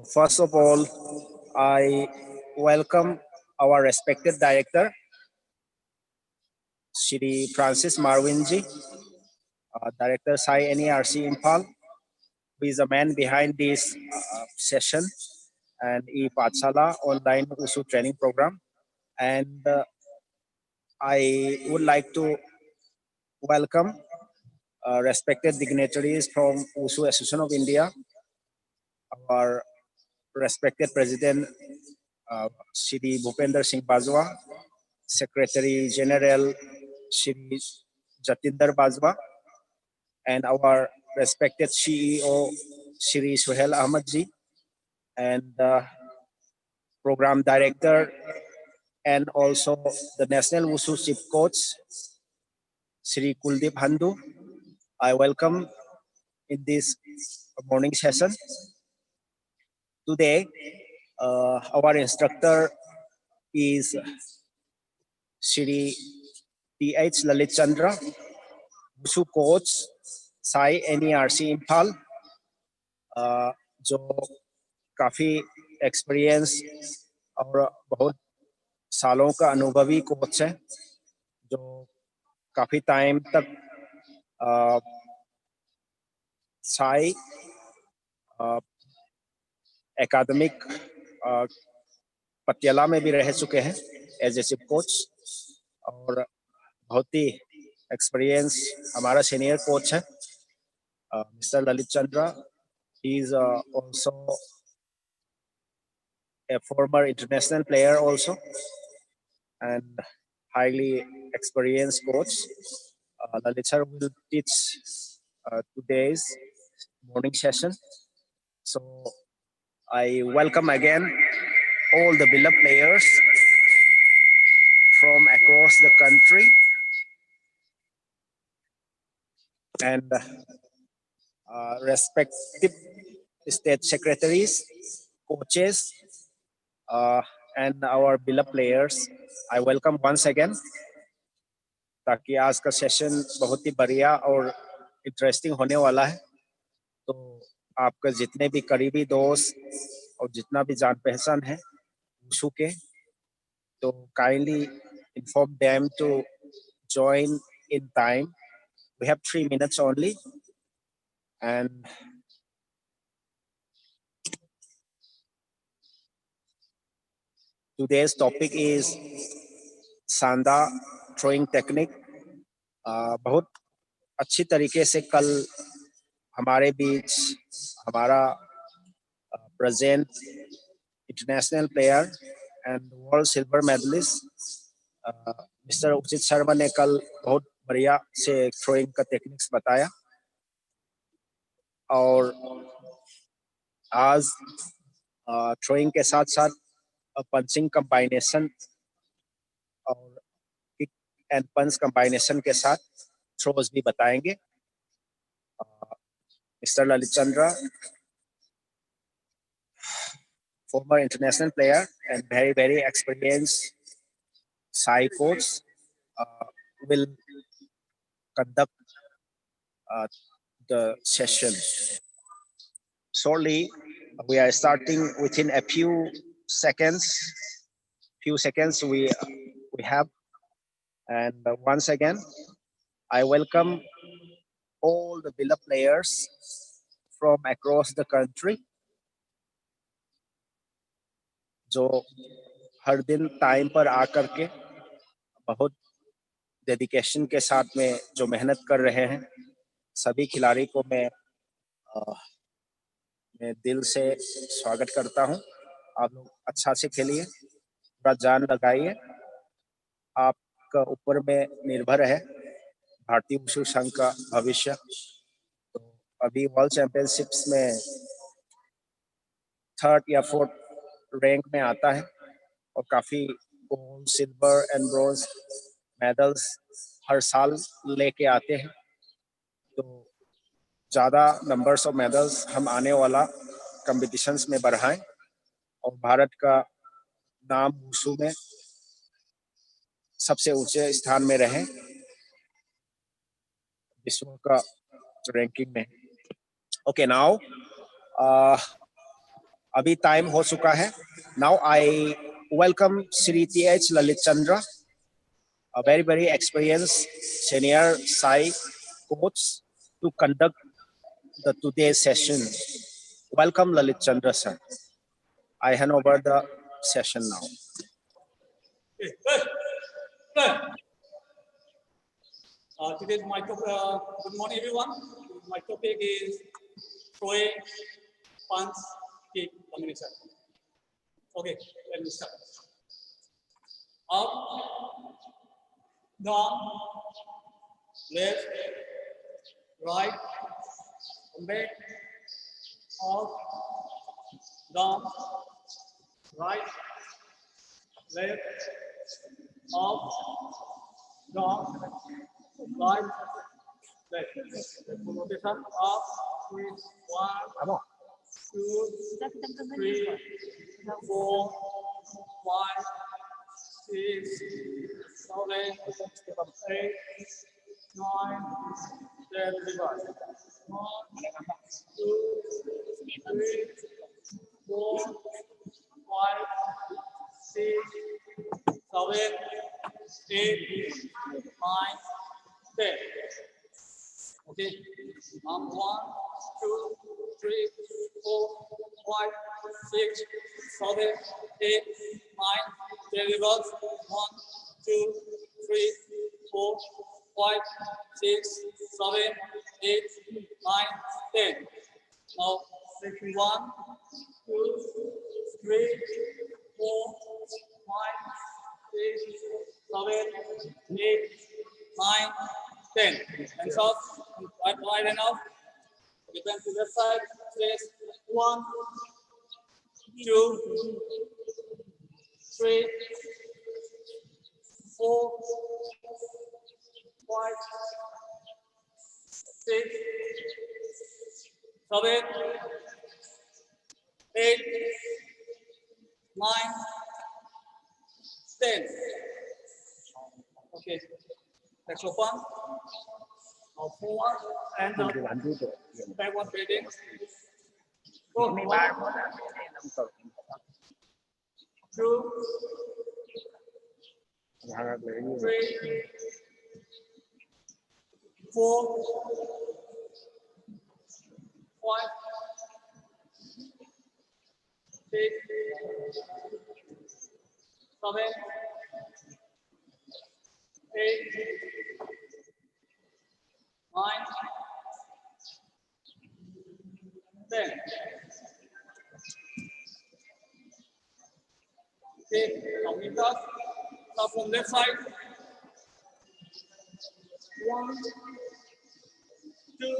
First of all, I welcome our respected director, Shri Francis Marwinji, Director Sai NERC Imphal, who is the man behind this session and e-Pathshala online USU training program. And I would like to welcome respected dignitaries from USU Association of India, our respected President Shri Bhupender Singh Bajwa, Secretary General Shri Jatinder Bajwa, and our respected CEO Shri Suhail Ahmed ji, and Program Director, and also the National Wushu Chief Coach Shri Kuldeep Handu. I welcome in this morning session. Today, our instructor is Shri P.H. Lalit Chandra, Wushu Coach, Sai NERC Imphal, जो काफ़ी experience और बहुत सालों का अनुभवी coach है, जो काफ़ी टाइम तक साई एकेडमिक पटियाला में भी रह चुके हैं एज ए चिफ कोच, और बहुत ही एक्सपीरियंस हमारा सीनियर कोच है mister Lalit Chandra. He is also a former international player also and highly experienced coach. Lalit sir will teach today's morning session. So I welcome again all the beloved players from across the country and respective state secretaries, coaches, and our beloved players. I welcome once again, ताकि आज का session बहुत ही बढ़िया और interesting होने वाला है. तो आपके जितने भी करीबी दोस्त और जितना भी जान पहचान है वुशु के, तो kindly inform them to join in time. We have 3 minutes only, and today's topic is सांदा throwing technique. बहुत अच्छी तरीके से कल हमारे बीच हमारा present international player and world silver medallist mister Uchit Sharma ने कल बहुत बढ़िया से थ्रोइंग का टेक्निक्स बताया, और आज थ्रोइंग के साथ साथ पंचिंग कंबाइनेशन और किक एंड पंच कंबाइनेशन के साथ थ्रोज भी बताएंगे. Mister Lalit Chandra, former international player and very experienced Sai coach, will conduct the session. Shortly, we are starting within a few seconds. We have, and once again, I welcome all the beloved players from across the country, जो हर दिन time पर आकर के बहुत dedication के साथ में जो मेहनत कर रहे हैं. सभी खिलाड़ी को मैं दिल से स्वागत करता हूं. आप लोग अच्छा से खेलिए, पूरा जान लगाइए. आपका ऊपर में निर्भर है भारतीय वुशु संघ का भविष्य. तो अभी वर्ल्ड चैंपियनशिप्स में 3rd या 4th रैंक में आता है, और काफ़ी gold, silver and bronze medals हर साल लेके आते हैं. तो ज़्यादा नंबर्स ऑफ मेडल्स हम आने वाला कंपटीशंस में बढ़ाएं और भारत का नाम वुशु में सबसे ऊंचे स्थान में रहे विश्व का रैंकिंग में. Okay, now अभी टाइम हो चुका है. Now I welcome Shri T.H. Lalit Chandra, a very experienced senior Sai coach, to conduct the today's session. Welcome Lalit Chandra sir. I hand over the session now. Today's my topic. Good morning, everyone. My topic is throwing, punch, kick combination. Okay, let me start. Up, down, left, right, back, up, down, right, left, up, down, right, left. Rotation up, with 1, 2, 3, 4, 5, 6, 7, 8, 9, 10, reverse. 1, 2, 3, 4, 5, 6, 7, 8, 9, 10. Okay. 1, 2, 3, 4, 5, 6, 7, 8, 9, 10 reverse. 1, 2, 3, 4, 5, 6, 7, 8, 9, 10. Now, 1, 2, 3, 4, 5, 6, 7, 8, 9, 10. Hands off, right and off. Okay, bend to left side, space. 1, 2, 3, 4, 5, 6, 7, 8, 9, 10. Okay, next open. Now forward and backward bending. Go. 1, 2, 3, 4, 5, 6, 7, 8, 9, 10. Okay, now we got now from left side. 1, 2,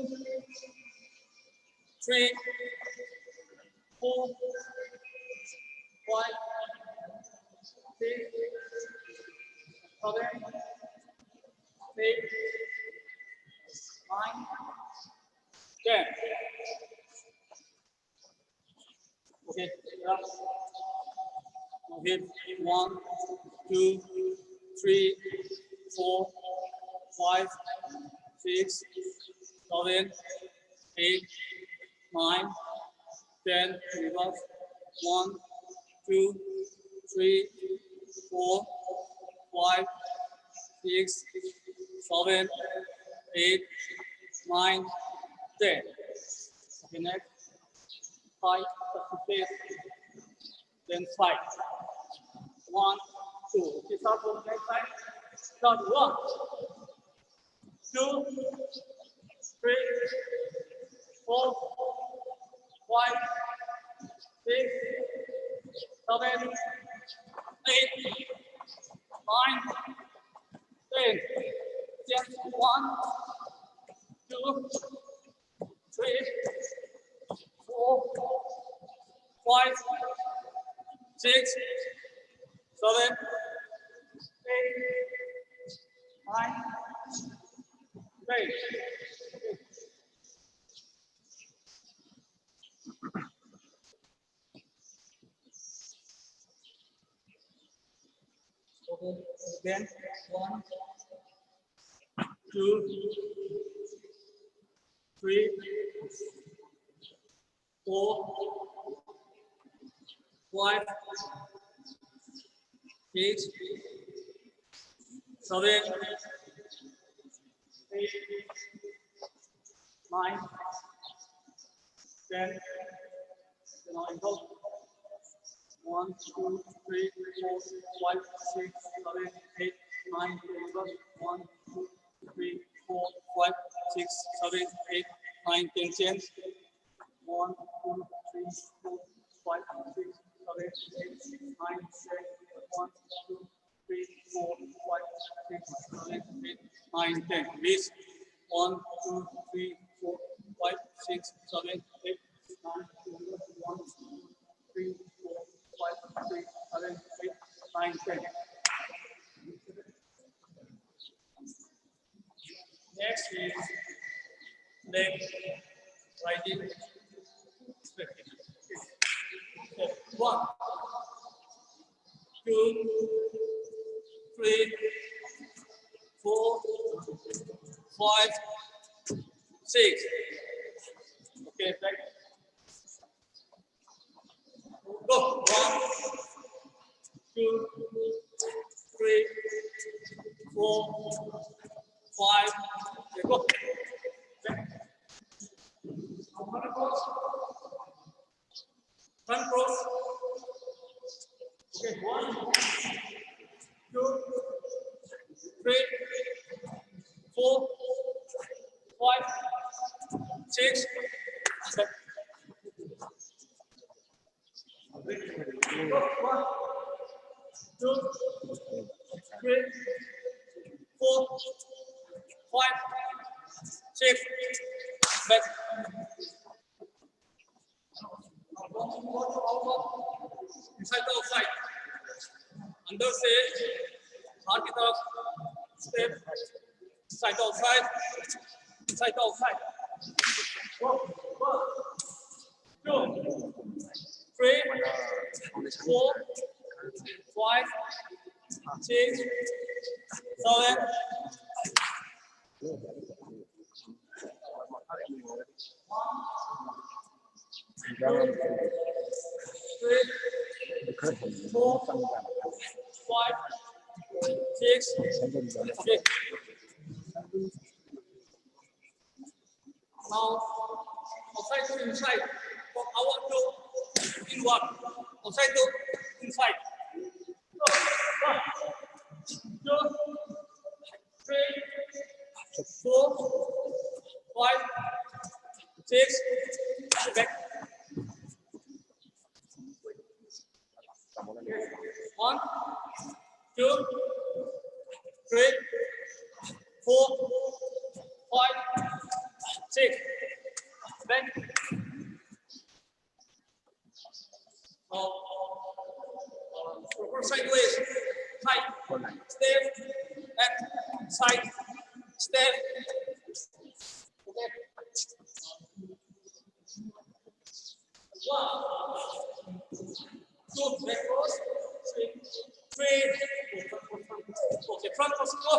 3, 4, 5, 6, 7, 8, 9, 10. Okay, yeah. Now hit 1, 2, 3, 4, 5, 6, 7, 8, 9, 10. Reverse. 1, 2, 3, 4, 5, 6, 7, 8, 9, 10. Okay, next. 5, face. Then 5. 1, 2. Okay, start from next side. Start 1, 2, 3, 4, 5, 6, 7, 8, 9, 10. Just 1, 2, 3, 4, 5, 6, 7, 8, 9, 10. Okay, then 1, 2, 3, 4, 5, 6, 7, 8, 9, 10. Now ankle. 1, 2, 3, 4, 5, 6, 7, 8, 9, 10. 1, 2, 3, 4, 5, 6, 7, 8, 9, 10 change. 1, 2, 3, 4, 5, 6, 7, 8, 9, 10. 1, 2, 3, 4, 5, 6, 7, 8, 9, 10. Release. 1, 2, 3, 4, 5, 6, 7, 8, 9, 10. 1, 2, 3, 4, 5, 6, 7, 8, 9, 10. Next is leg rising. 1, 2, 3, 4, 5, 6. Okay, back. Go. 1, 2, 3, 4, 5. Okay, go. Back. Front cross. Front cross. Okay, 1, 2, 3, 4, 5, 6. Back. 1, 2, 3, 4, 5, 6. Back. Inside to outside. अंदर से बाहर की तरफ step. Inside to outside. Inside to outside. 1, 2, 3, 4, 5, 6, 7. 3, 4, 5, 6. Okay. Now, outside to inside. From outward to inward. Outside to inside. 1, 2, 3, 4, 5, 6. Back. 1, 2, 3, 4, 5, 6. Back. Proper sideways. Side. Step. Back. Side. Step. Okay. 1, 2, back cross. 3. Okay, front cross. Go.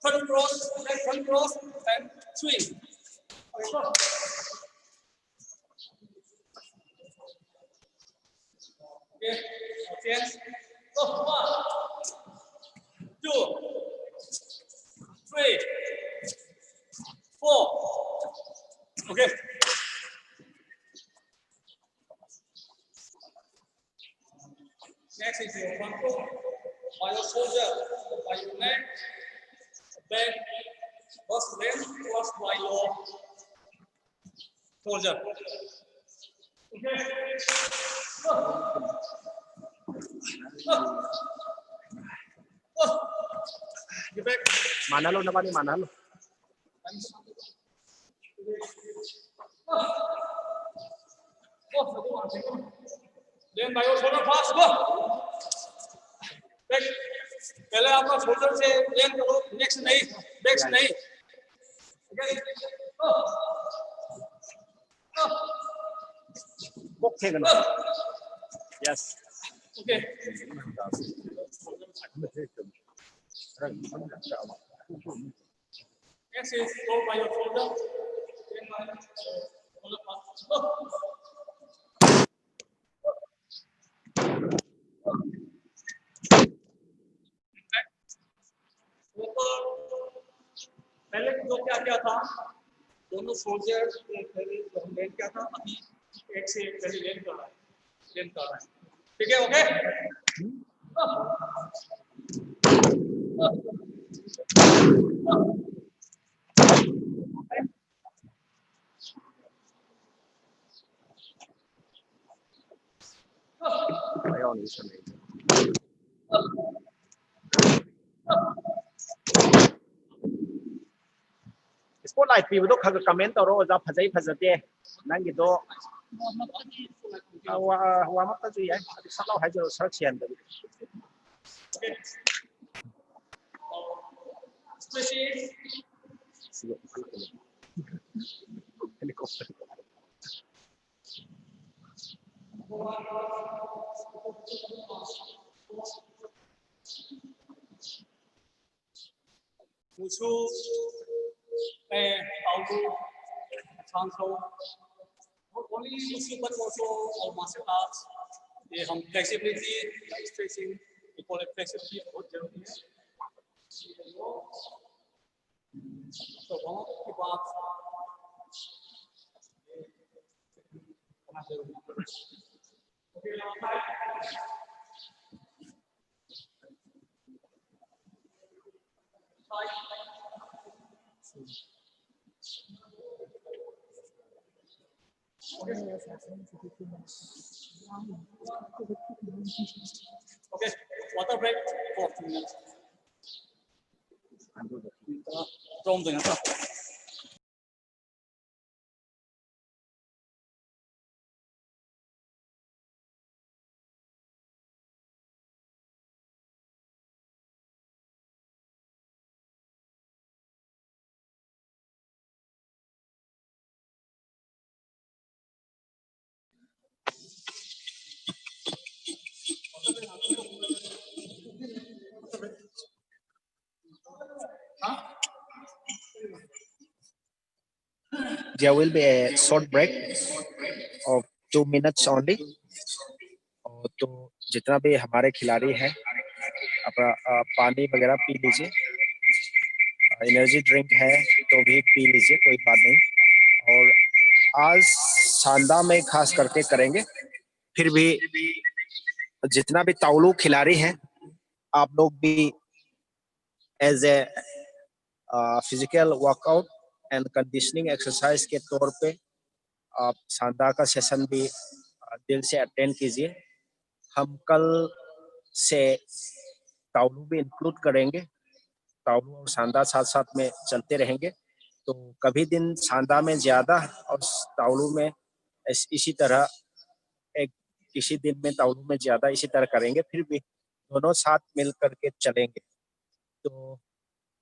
Front cross. Back front cross. And swing. Okay, go. Okay, chance. Go. 1, 2, 3, 4. Okay. Next is your front cross. By your shoulder, by your neck, back, first leg, cross by your shoulder. Okay. Go. Go. Go. Get back. Mana lo naman ni mana lo. Then by your shoulder pass, go. Back. पहले आपका shoulder से लेन करो, next नहीं, back नहीं. Okay, yes. Okay. Next is go by your shoulder. Then by shoulder pass. Go. क्या क्या था, दोनों सोल्जर पहले जो हम लेन क्या था, अभी एक से एक पहले लेन कर रहा है, ठीक है, ओके। Spotlight ꯄꯤꯕꯗꯣ ꯈꯔ ꯀꯃꯦꯟ ꯇꯧꯔꯣ ꯑꯣꯖꯥ ꯐꯖꯩ ꯐꯖꯗꯦ ꯅꯪꯒꯤꯗꯣ ꯋꯥꯃꯛꯇꯁꯨ ꯌꯥꯏ ꯑꯗꯨ ꯁꯠ ꯂꯥꯎ ꯍꯥꯏꯖꯔꯣ ꯁꯔꯛ ꯁꯦꯟꯗꯕꯤ helicopter Musuh tahu transfer only musuh but also our martial arts ये हम flexibility stretching equal flexibility बहुत जरूरी है तो वहाँ की बात Okay, water break for 2 minutes. Trong rồi nữa. There will be a short break of 2 minutes only. और तो जितना भी हमारे खिलाड़ी हैं अपना पानी वगैरह पी लीजिए, एनर्जी ड्रिंक है तो भी पी लीजिए, कोई बात नहीं। और आज सांदा में खास करके करेंगे, फिर भी जितना भी ताउलू खिलाड़ी हैं आप लोग भी as a physical workout and conditioning exercise के तौर पे आप सांदा का सेशन भी दिल से अटेंड कीजिए। हम कल से ताउलू भी इंक्लूड करेंगे, ताउलू और सांदा साथ साथ में चलते रहेंगे। तो कभी दिन सांदा में ज्यादा और ताउलू में इसी तरह, एक किसी दिन में ताउलू में ज्यादा, इसी तरह करेंगे, फिर भी दोनों साथ मिल करके चलेंगे। तो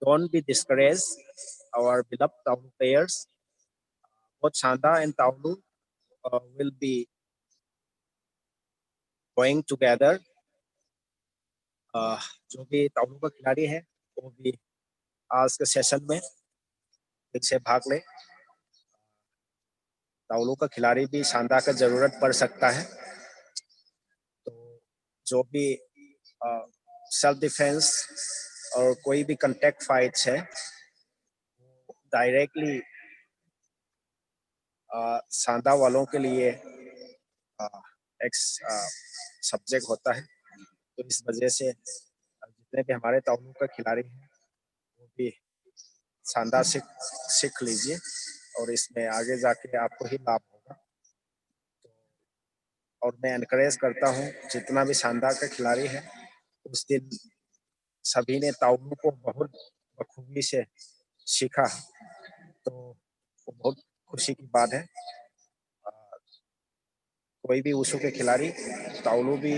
don't be discouraged, our beloved Taulu players. Both Sanda and Taulu will be going together. जो भी ताउलू का खिलाड़ी है वो भी आज के सेशन में फिर से भाग ले। ताउलू का खिलाड़ी भी सांदा का जरूरत पड़ सकता है, तो जो भी सेल्फ डिफेंस और कोई भी कंटेक्ट फाइट्स है डायरेक्टली सांदा वालों के लिए एक सब्जेक्ट होता है। तो इस वजह से जितने भी हमारे ताउलू का खिलाड़ी हैं वो भी सांदा सीख लीजिए और इसमें आगे जाके आपको ही लाभ होगा। और मैं एनकरेज करता हूँ जितना भी सांदा का खिलाड़ी है, उस दिन सभी ने ताउलू को बहुत बखूबी से सीखा, तो वो बहुत खुशी की बात है। कोई भी वुशु के खिलाड़ी ताउलू भी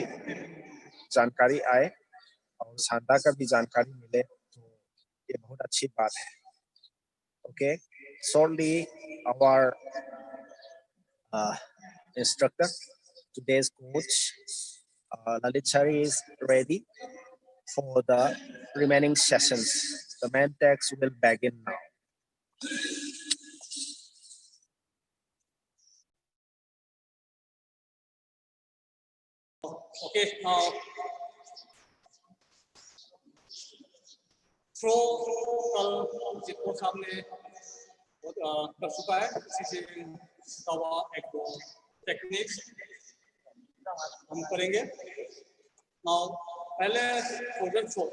जानकारी आए और सांदा का भी जानकारी मिले तो ये बहुत अच्छी बात है। Okay, shortly our instructor, today's coach Lalit Chari is ready for the remaining sessions. The main text will begin now. Okay, now throw कल जितको सामने कर चुका है। इसी से तवा एक दो टेक्निक्स हम करेंगे। नाउ पहले शोल्डर थ्रो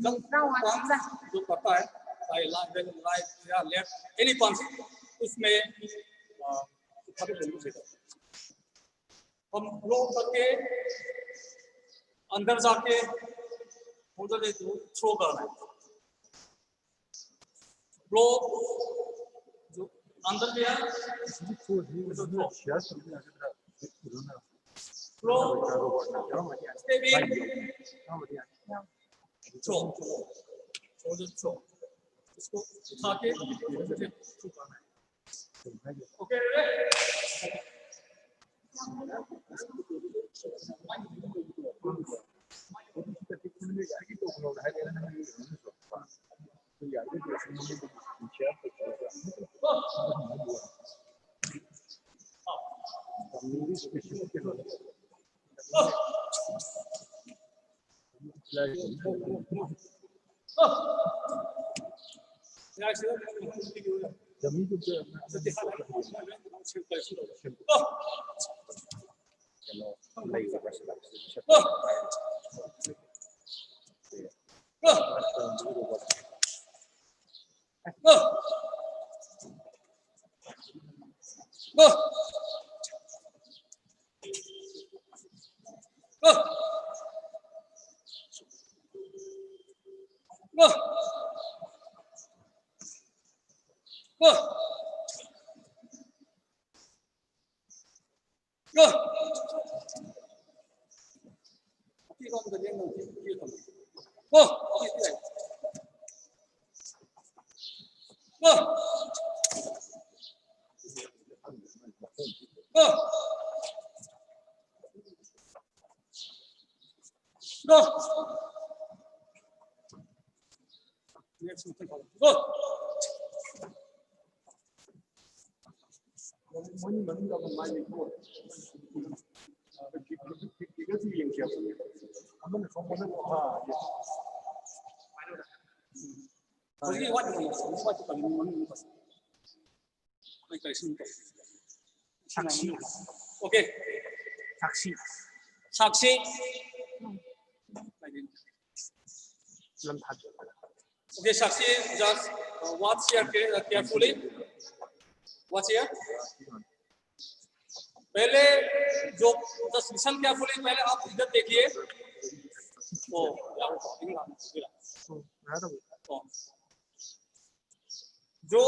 जब पंच जो करता है राइट या लेफ्ट एनी पंच उसमें हम थ्रो करके अंदर जाके शोल्डर थ्रो करना है। थ्रो जो अंदर गया throw step in throw shoulder throw इसको उठा के थ्रो करना है। Okay okay Sakshi okay Sakshi just watch here carefully watch here पहले जो just listen carefully पहले आप इधर देखिए जो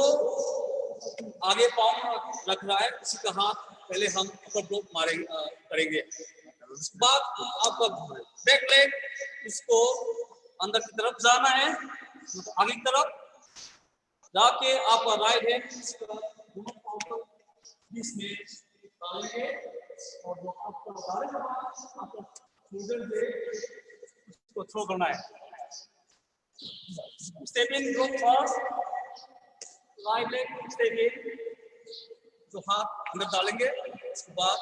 आगे पाँव रख रहा है उसी का हाथ पहले हम अपर ब्लॉक मारेंगे करेंगे। उसके बाद आपका बैक लेग इसको अंदर की तरफ जाना है मतलब आगे की तरफ जाके आपका राइट हैंड इस तरफ दोनों पाँव को बीच में डालेंगे और जो आपको डालने के बाद आपको शोल्डर से उसको थ्रो करना है। Step in group first right leg step इन जो हाथ अंदर डालेंगे उसके बाद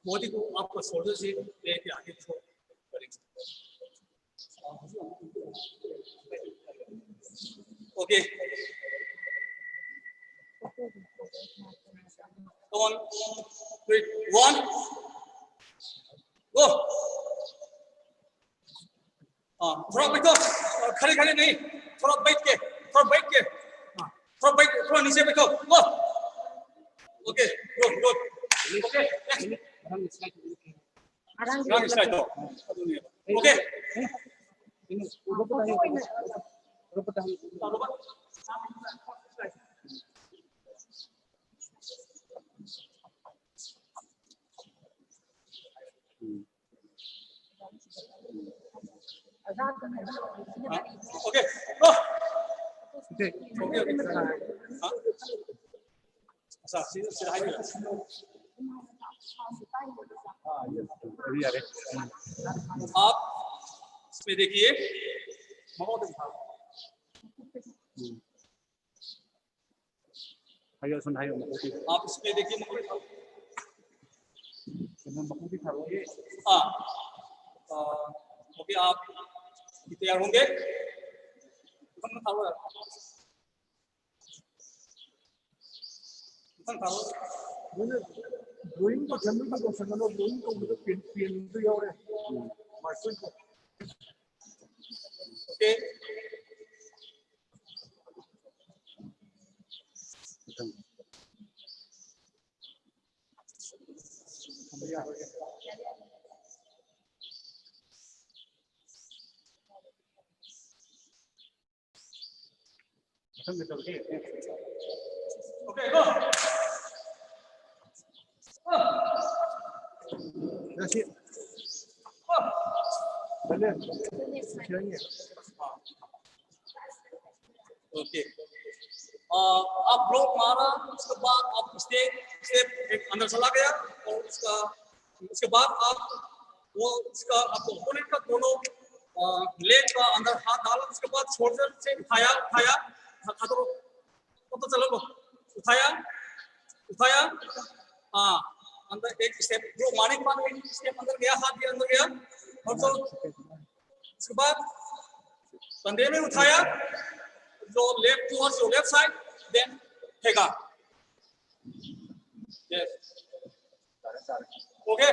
बॉडी को आपको शोल्डर से लेके आगे थ्रो करेंगे। ओके on 3 1 go थोड़ा बैठो खड़े खड़े नहीं थोड़ा बैठ के थोड़ा नीचे बैठो go okay good okay okay okay आप इसमें देखिए आप इसमें देखिए ओके आप तैयार होंगे thằng thảo Going to Germany to Sangalo, going to the my friend. okay okay go That's it. Okay आप ब्लॉक मारा उसके बाद आप स्टेप एक अंदर चला गया और उसके बाद आप वो उसका आपको ओपोनेंट का दोनों लेग का अंदर हाथ डाला उसके बाद शोल्डर से उठाया हाथों को तो चलो उठाया हाँ अंदर एक स्टेप जो मारने के बाद एक स्टेप अंदर गया हाथ भी अंदर गया और तो उसके बाद कंधे में उठाया जो left towards your left side then take up yes okay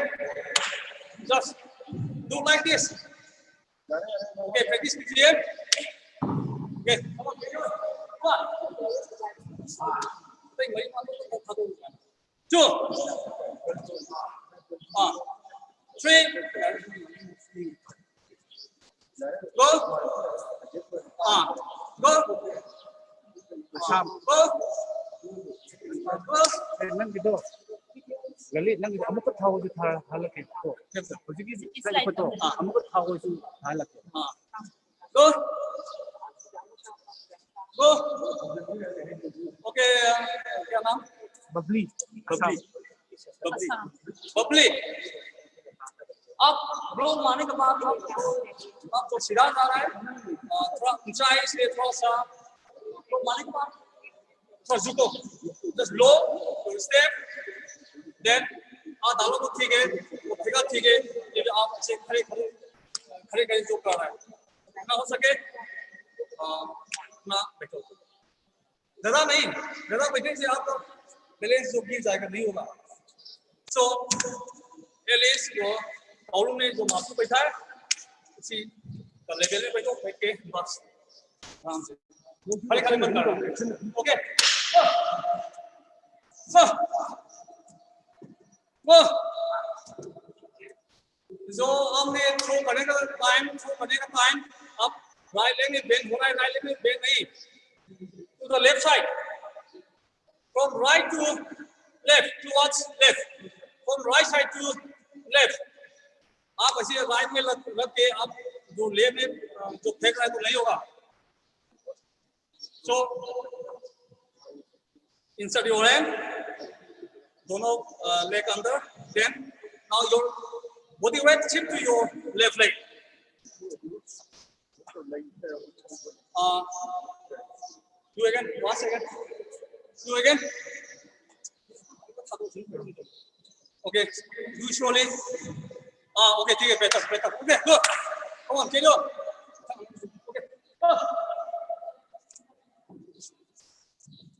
just do like this okay practice with here okay come on tay mấy con tôi thao tôi chưa 3 go go Nang gitu. Gali nang gitu. Amo ko thawo ju halak hai to. Hojiki sai ko to. Amo ko thawo ju halak hai. go go okay क्या नाम Bubbly. Babli आप block मारने के बाद आप तो सीधा जा रहा है थोड़ा ऊंचाई से थोड़ा सा ब्लॉक मारने के बाद थोड़ा झुको जस्ट लो स्टेप देन आप डालो तो ठीक है वो फिगा ठीक है ये आप अच्छे खड़े जो कर रहा है ना हो सके ना बैठो ज्यादा बैठने से आपका बैलेंस जो गिर जाएगा नहीं होगा सो एलिस वो पाउलो ने जो माथू बैठा है उसी लेवल में बैठो बैठ के बस आराम से खाली मत करो ओके वो जो हमने थ्रो करने का टाइम अब राइट लेग में बेंड हो रहा है राइट लेग में बेंड नहीं to the left side from right to left towards left from right side to left आप ऐसे राइट में लग के आप जो लेफ्ट में जो फेंक रहा है तो नहीं होगा सो insert your hand दोनों लेग अंदर then now your body weight shift to your left leg do again 1 second do again okay usually okay ठीक है better okay go come on can you okay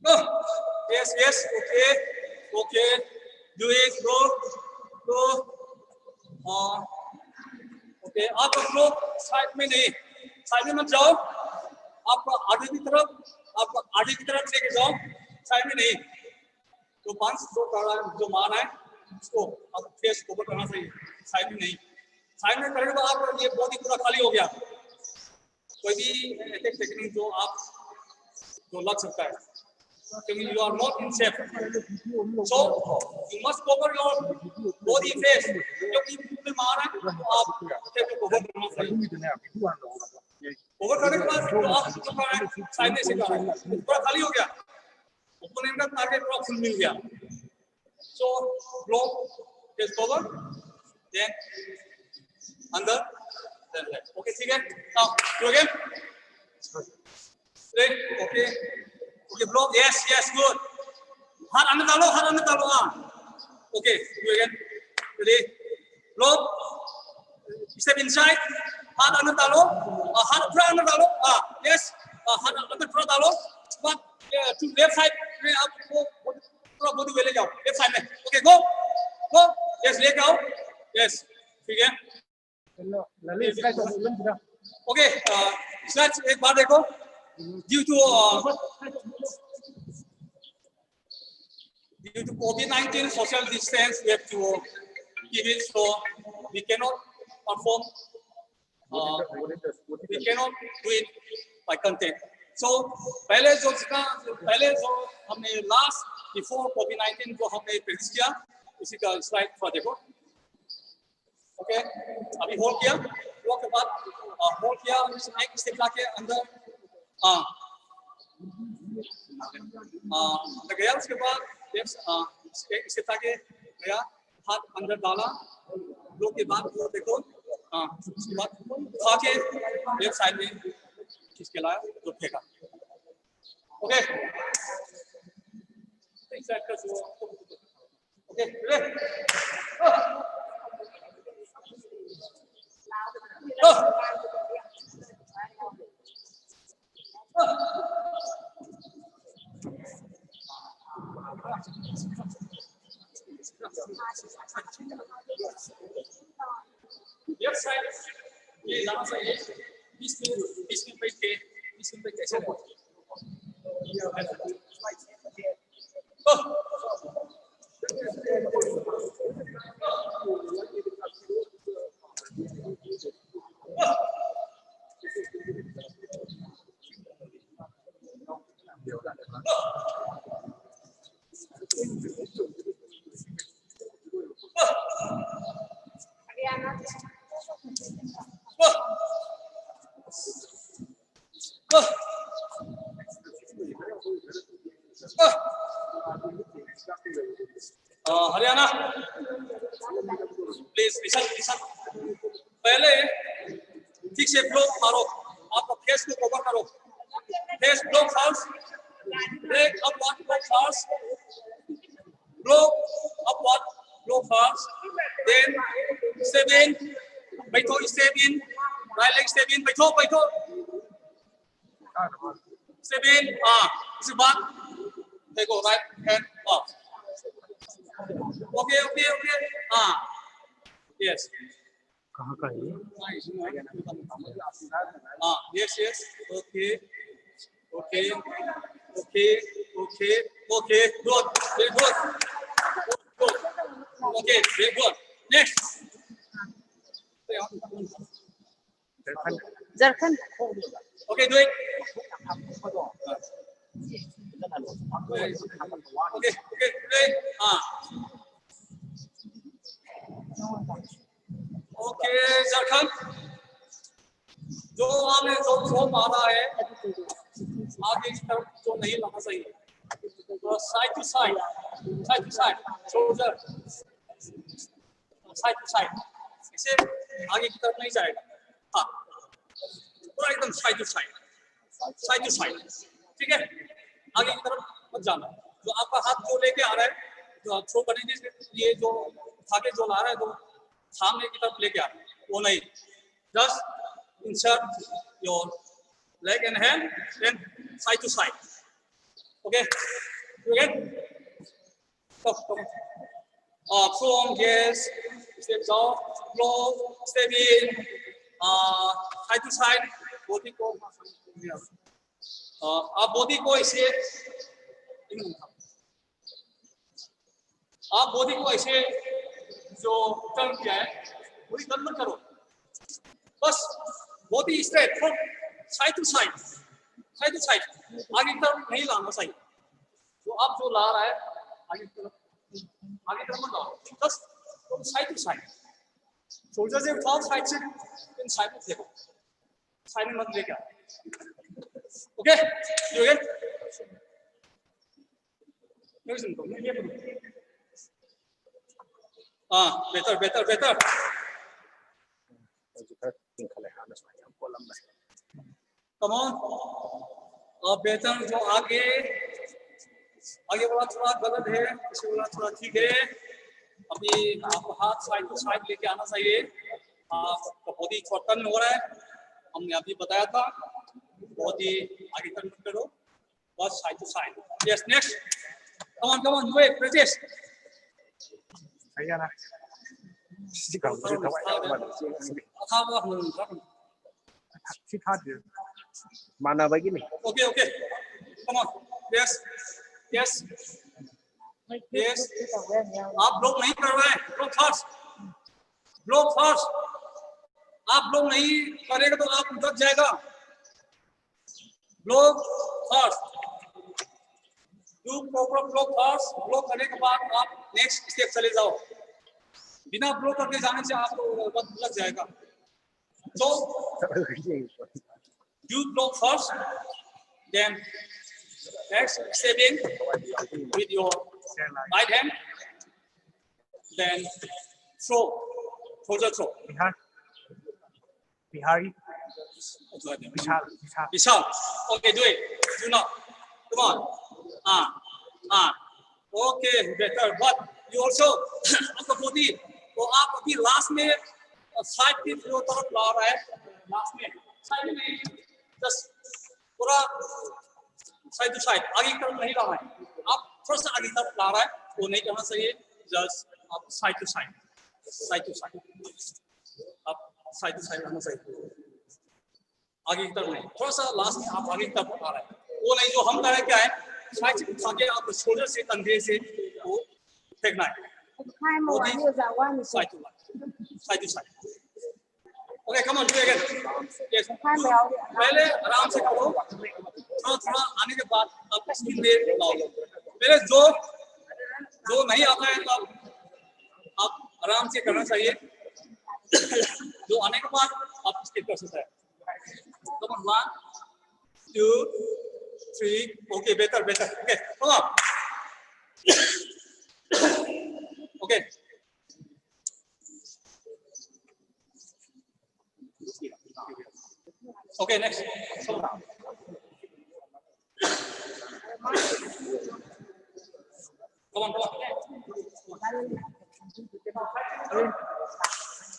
go yes okay do it go okay आप लोग side में नहीं side में मत जाओ आप आगे की तरफ लेके जाओ साइड में नहीं तो पंच जो मारना है उसको आप फेस कवर करना चाहिए साइड में नहीं साइड में करने के बाद आप ये बॉडी पूरा खाली हो गया कोई भी अटैक टेक्निक जो लग सकता है क्योंकि you are not in shape so you must cover your body face क्योंकि में मार है तो आप फेस को कवर करना चाहिए कवर करने के बाद तो आप जो कर रहे हैं साइड में से कर रहे हैं पूरा खाली हो गया ओपोनेंट का टारगेट पूरा फुल मिल गया so block is cover then under then left okay ठीक है now do again straight okay block yes good हाथ अंदर डालो okay do again ready block step inside हाथ अंदर डालो हाथ पूरा अंदर डालो yes हाथ अंदर पूरा डालो but to left side में आपको पूरा बॉडी Okay, let's एक बार देखो. Due to COVID-19 social distance, we have to keep it, so we cannot perform. We cannot do it by content. So पहले जो हमने last before COVID-19 जो हमने practice किया, उसी का slide थोड़ा देखो. Okay, अभी होल्ड किया, वो के बाद होल्ड किया, एक स्टेप लाके अंदर गया, उसके बाद एक स्टेप लाके गया, हाथ अंदर डाला, ब्लो के बाद वो देखो, उसके बाद उठा के लेफ्ट साइड में खींच के लाया, तो फेंका. Okay, okay, ready. Left side, ये लाना चाहिए. 20 मिनट बैठ के कैसे हो? Haryana, please listen. पहले ठीक से ब्लॉक मारो, आपका फेस को कवर करो. Face block first, break upward block first, block upward block first, then step in, बैठो, step in, right leg step in, बैठो, स्टेप इन, इसके बाद देखो right hand up. Okay, yes. कहाँ का है? Yes, okay, good, very good. Okay, very good. Next. Zarkhan. Okay, do it. Okay, play. Okay, Zarkhan. जो आपने जो मारा है, आगे की तरफ जो नहीं लाना चाहिए. Side to side, shoulder, side to side. इसे आगे की तरफ नहीं जाएगा. हाँ, पूरा एकदम side to side, ठीक है? आगे की तरफ मत जाना. जो आपका हाथ जो लेके आ रहा है, जो थ्रो करने के लिए जो आगे जो ला रहा है, तो सामने की तरफ लेके आ रहा है, वो नहीं. Just insert your leg and hand, then side to side. Okay, you get? Come. From yes, step down, blow, step in, side to side, body को, आप body को ऐसे, आप body को ऐसे जो टर्न किया है, पूरी टर्न मत करो, बस body straight from side to side, आगे की तरफ नहीं लाना चाहिए. जो आप जो ला रहा है, आगे की तरफ मत लाओ, बस side to side. शोल्डर से उठाओ, साइड से इन साइड में देखो, साइड में मत लेके आओ. Okay, you get? Better. Come on. Better जो आगे वाला थोड़ा गलत है, इसे वाला थोड़ा ठीक है. अभी आपको हाथ साइड टू साइड लेके आना चाहिए. आपका बॉडी थोड़ा टर्न हो रहा है, हमने अभी बताया था. बॉडी आगे टर्न करो, बस side to side. Yes, next. Come on, you practice. 시가 무슨 더 와요. Thao vào người khác. 시카드. Mana begini? Okay, okay. Come on. Yes. Yes. Yes. आप ब्लॉक नहीं कर रहे हैं. Block first. Block first. आप ब्लॉक नहीं करेगा तो आप उधर जाएगा. Block first. Do proper block first. Block करने के बाद आप नेक्स्ट स्टेप चले जाओ. बिना ब्लॉक करके जाने से आपको वक्त लग जाएगा. So you block first, then next step in with your right hand, then throw, shoulder throw. Bihari. Vishal. Okay, do it. Do not. Come on. Okay, better. But you also आपका body तो आप अभी last में side की तरफ ला रहा है. Last में साइड में just पूरा साइड टू साइड आगे की तरफ नहीं ला रहा है. आप थोड़ा सा आगे की तरफ ला रहा है वो नहीं करना चाहिए. just आप साइड टू साइड आप साइड टू साइड रहना चाहिए. आगे की तरफ नहीं. थोड़ा सा लास्ट में आप आगे की तरफ आ रहा है वो नहीं. जो हम कर रहे हैं क्या है साइड से उठा के आप शोल्डर से कंधे से वो फेंकना है. Side to side. Okay, come on, do it again. Yes. पहले आराम से करो. थोड़ा आने के बाद आप स्किन में लाओ. पहले जो नहीं आता है तो आप आराम से करना चाहिए. जो आने के बाद आप स्किप कर सकते हैं. Come on, 1, 2, 3. Okay, better. Okay, come on. Okay. Okay, next. Come on.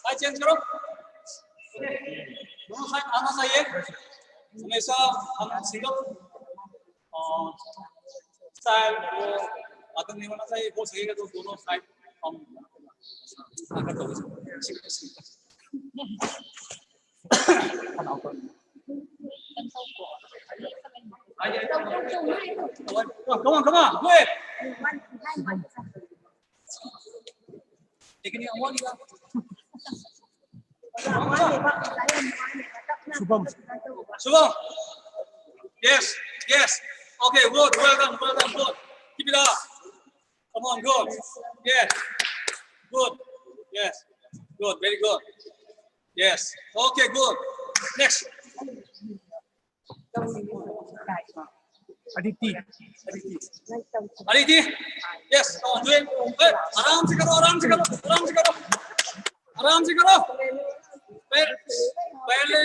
Side change करो. दोनों साइड आना चाहिए. हमेशा हम सिंगल स्टाइल वो आदत नहीं होना चाहिए. हो सकेगा तो दोनों साइड हम आकर तो come on, do it. लेकिन ये अवाज क्या? Shubham. Yes. Okay, good. Well done. Good. Keep it up. Come on, good. Yes. Good. Yes. Good. Very good. Yes. Okay, good. Next. Aditi. Yes. Come on, do it. आराम से करो. पहले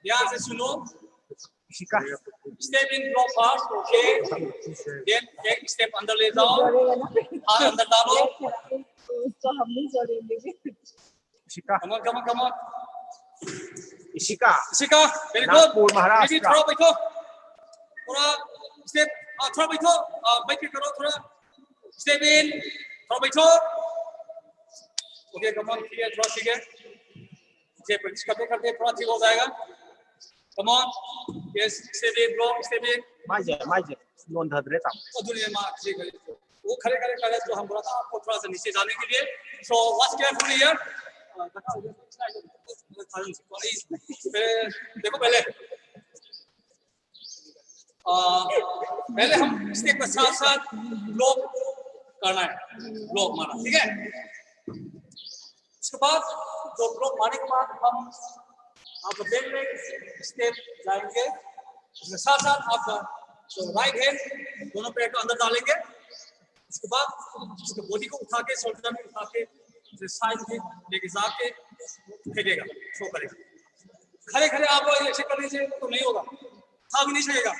ध्यान से सुनो. Step in, block fast, okay. Then एक step अंदर ले जाओ. हाथ अंदर डालो. Come on. Ishika. Very good. Nagpur, Maharashtra. Maybe थोड़ा बैठो. थोड़ा step थोड़ा बैठो. बैठ के करो थोड़ा. Step in. थोड़ा बैठो. Okay, come on. ठीक है. ये प्रैक्टिस करते थोड़ा ठीक हो जाएगा. Come on. Yes, step in, block, step in. Maje. Non dhadre tam. और दुनिया में ठीक है. वो खड़े जो हम बोला था आपको थोड़ा सा नीचे जाने के लिए. So watch carefully here. देखो पहले हम स्टेप के साथ ब्लॉक करना है. ब्लॉक मारना. ठीक है. उसके बाद तो ब्लॉक मारने के बाद हम आपका बैक लेग स्टेप जाएंगे. उसके साथ आपका राइट हैंड दोनों पैर को अंदर डालेंगे. उसके बाद उसके बॉडी को उठा के शोल्डर में उठा के साइड में लेके जाके फेंकेगा. शो करेगा. खड़े आप ऐसे करने से तो नहीं होगा. था भी नहीं सकेगा.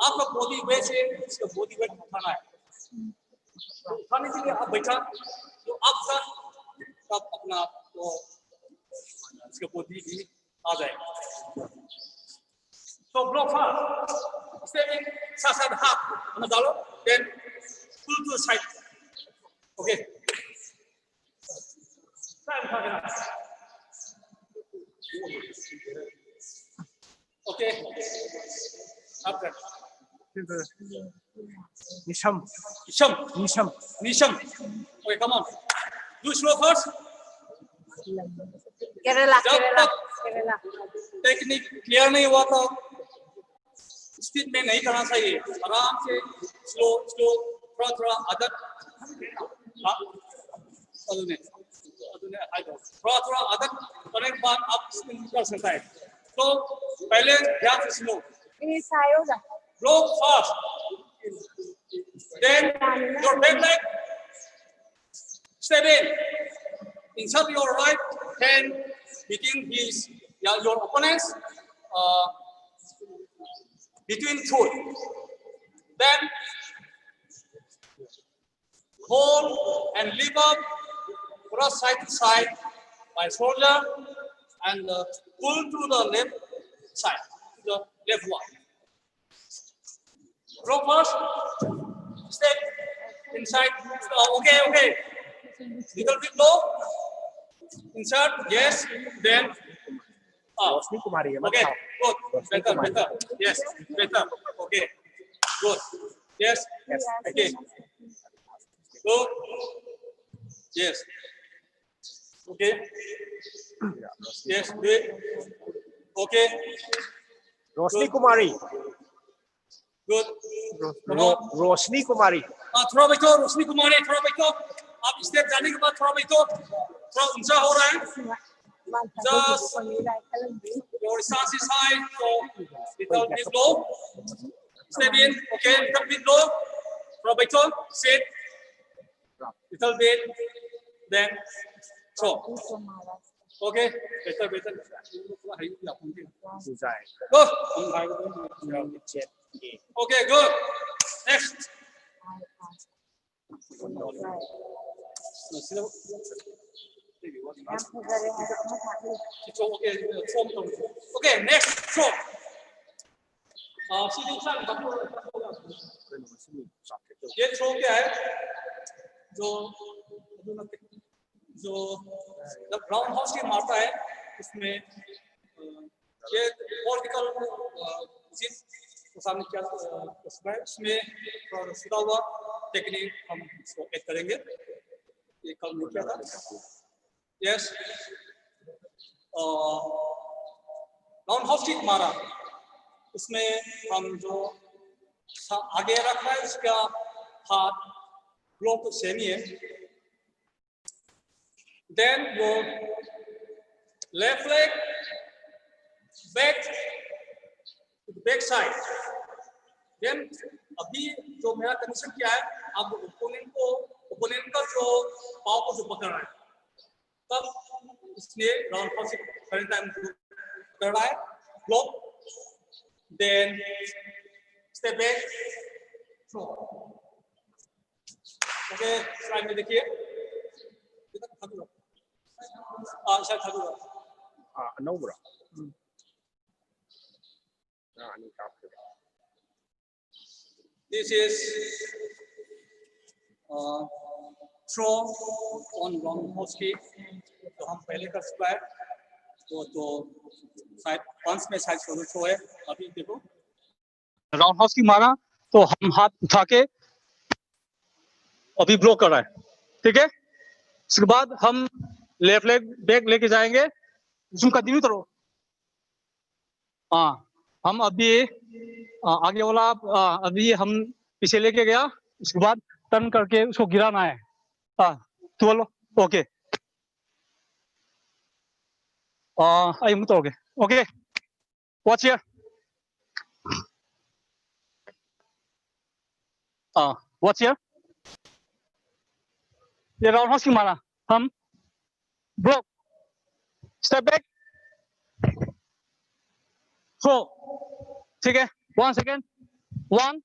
आपका बॉडी वेट से उसका बॉडी वेट उठाना है. तो उठाने के लिए आप बैठा तो आपका तब अपना तो उसका बॉडी भी आ जाएगा. तो ब्लॉक फास्ट स्टेप इन. साथ हाथ अंदर डालो. Then pull to side. Okay. Okay. After. Nisham. Nisham. Okay, come on. Do slow first. Kerala, जब Kerala, तक Kerala. टेक्निक क्लियर नहीं हुआ तो स्पीड में नहीं करना चाहिए, आराम से स्लो स्लो थोड़ा थोड़ा आदत थोड़ा थोड़ा आदत करने के बाद आप स्पिन कर सकता है। तो पहले ध्यान से slow, Ini saya udah. blow fast, then your back leg step in, insert your right hand between your opponent's between foot, then hold and lift up, cross side to side by shoulder, and pull to the left side, to the left one. Throw first, step inside. Okay. Little bit low. Insert, yes. Then up. Rosni Kumari. Okay, good. Better. Yes, better. Okay, good. Yes. Okay. Good. Yes. Okay. Yes. Do it. Okay. Rosni Kumari. Good. Come on. Rosni Kumari. थोड़ा बैठो, रोशनी कुमारी थोड़ा बैठो। आप step जाने के बाद थोड़ा बैठो, थोड़ा ऊंचा हो रहा है। Just your stance is high, so little bit low. Step in, okay, little bit low. थोड़ा बैठो, sit. Little bit, then throw. Okay, better. Go. Okay, good. Next. Okay, next throw. ये थ्रो क्या है? जो जब राउंड हाउस की मारता है उसमें ये वर्टिकल चीज सामने क्या उसमें थोड़ा सीधा हुआ टेक्निक हम इसको ऐड करेंगे। ये कल नहीं किया था। यस, राउंड हाउस किक मारा, उसमें हम जो आगे रखा है उसका हाथ ग्लोव तो सेम ही है। देन वो left leg back side. Then अभी जो मेरा कंडीशन क्या है, आप ओपोनेंट का जो पाव को जो पकड़ रहा है, तब इसलिए राउंड हाउस करंट टाइम पकड़ रहा है, block, then step back, throw. Okay, slide में देखिए, Nobra. This is throw on long house kick. तो हम पहले कर चुका है, तो साइड पंच में साइड शोल्डर थ्रो है। अभी देखो राउंड हाउस की मारा तो हम हाथ उठा के अभी ब्लॉक कर रहा है, ठीक है। उसके बाद हम लेफ्ट लेग बैक लेके जाएंगे, उसमें कंटिन्यू करो। हाँ, हम अभी आगे वाला अभी हम पीछे लेके गया, उसके बाद टर्न करके उसको गिराना है। तो बोलो ओके, आई मुझे okay okay, watch here, watch here. ये राउंड हाउस की मारा, हम ब्लॉक, स्टेप बैक, थ्रो, ठीक है। 1 सेकेंड, 1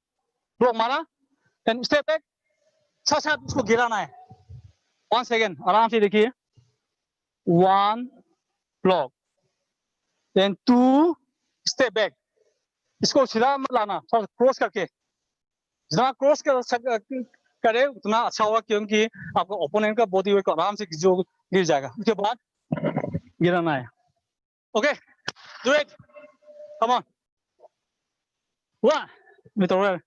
ब्लॉक मारा, देन स्टेप बैक, साथ उसको गिराना है। 1 सेकेंड, आराम से देखिए, 1 ब्लॉक, देन 2 स्टेप बैक। इसको सीधा मत लाना, थोड़ा क्रॉस करके, जितना क्रॉस करे उतना अच्छा होगा, क्योंकि आपका ओपोनेंट का बॉडी वेट को आराम से जो गिर जाएगा। उसके बाद गिराना है। Okay, do it, come on. हुआ मित्र,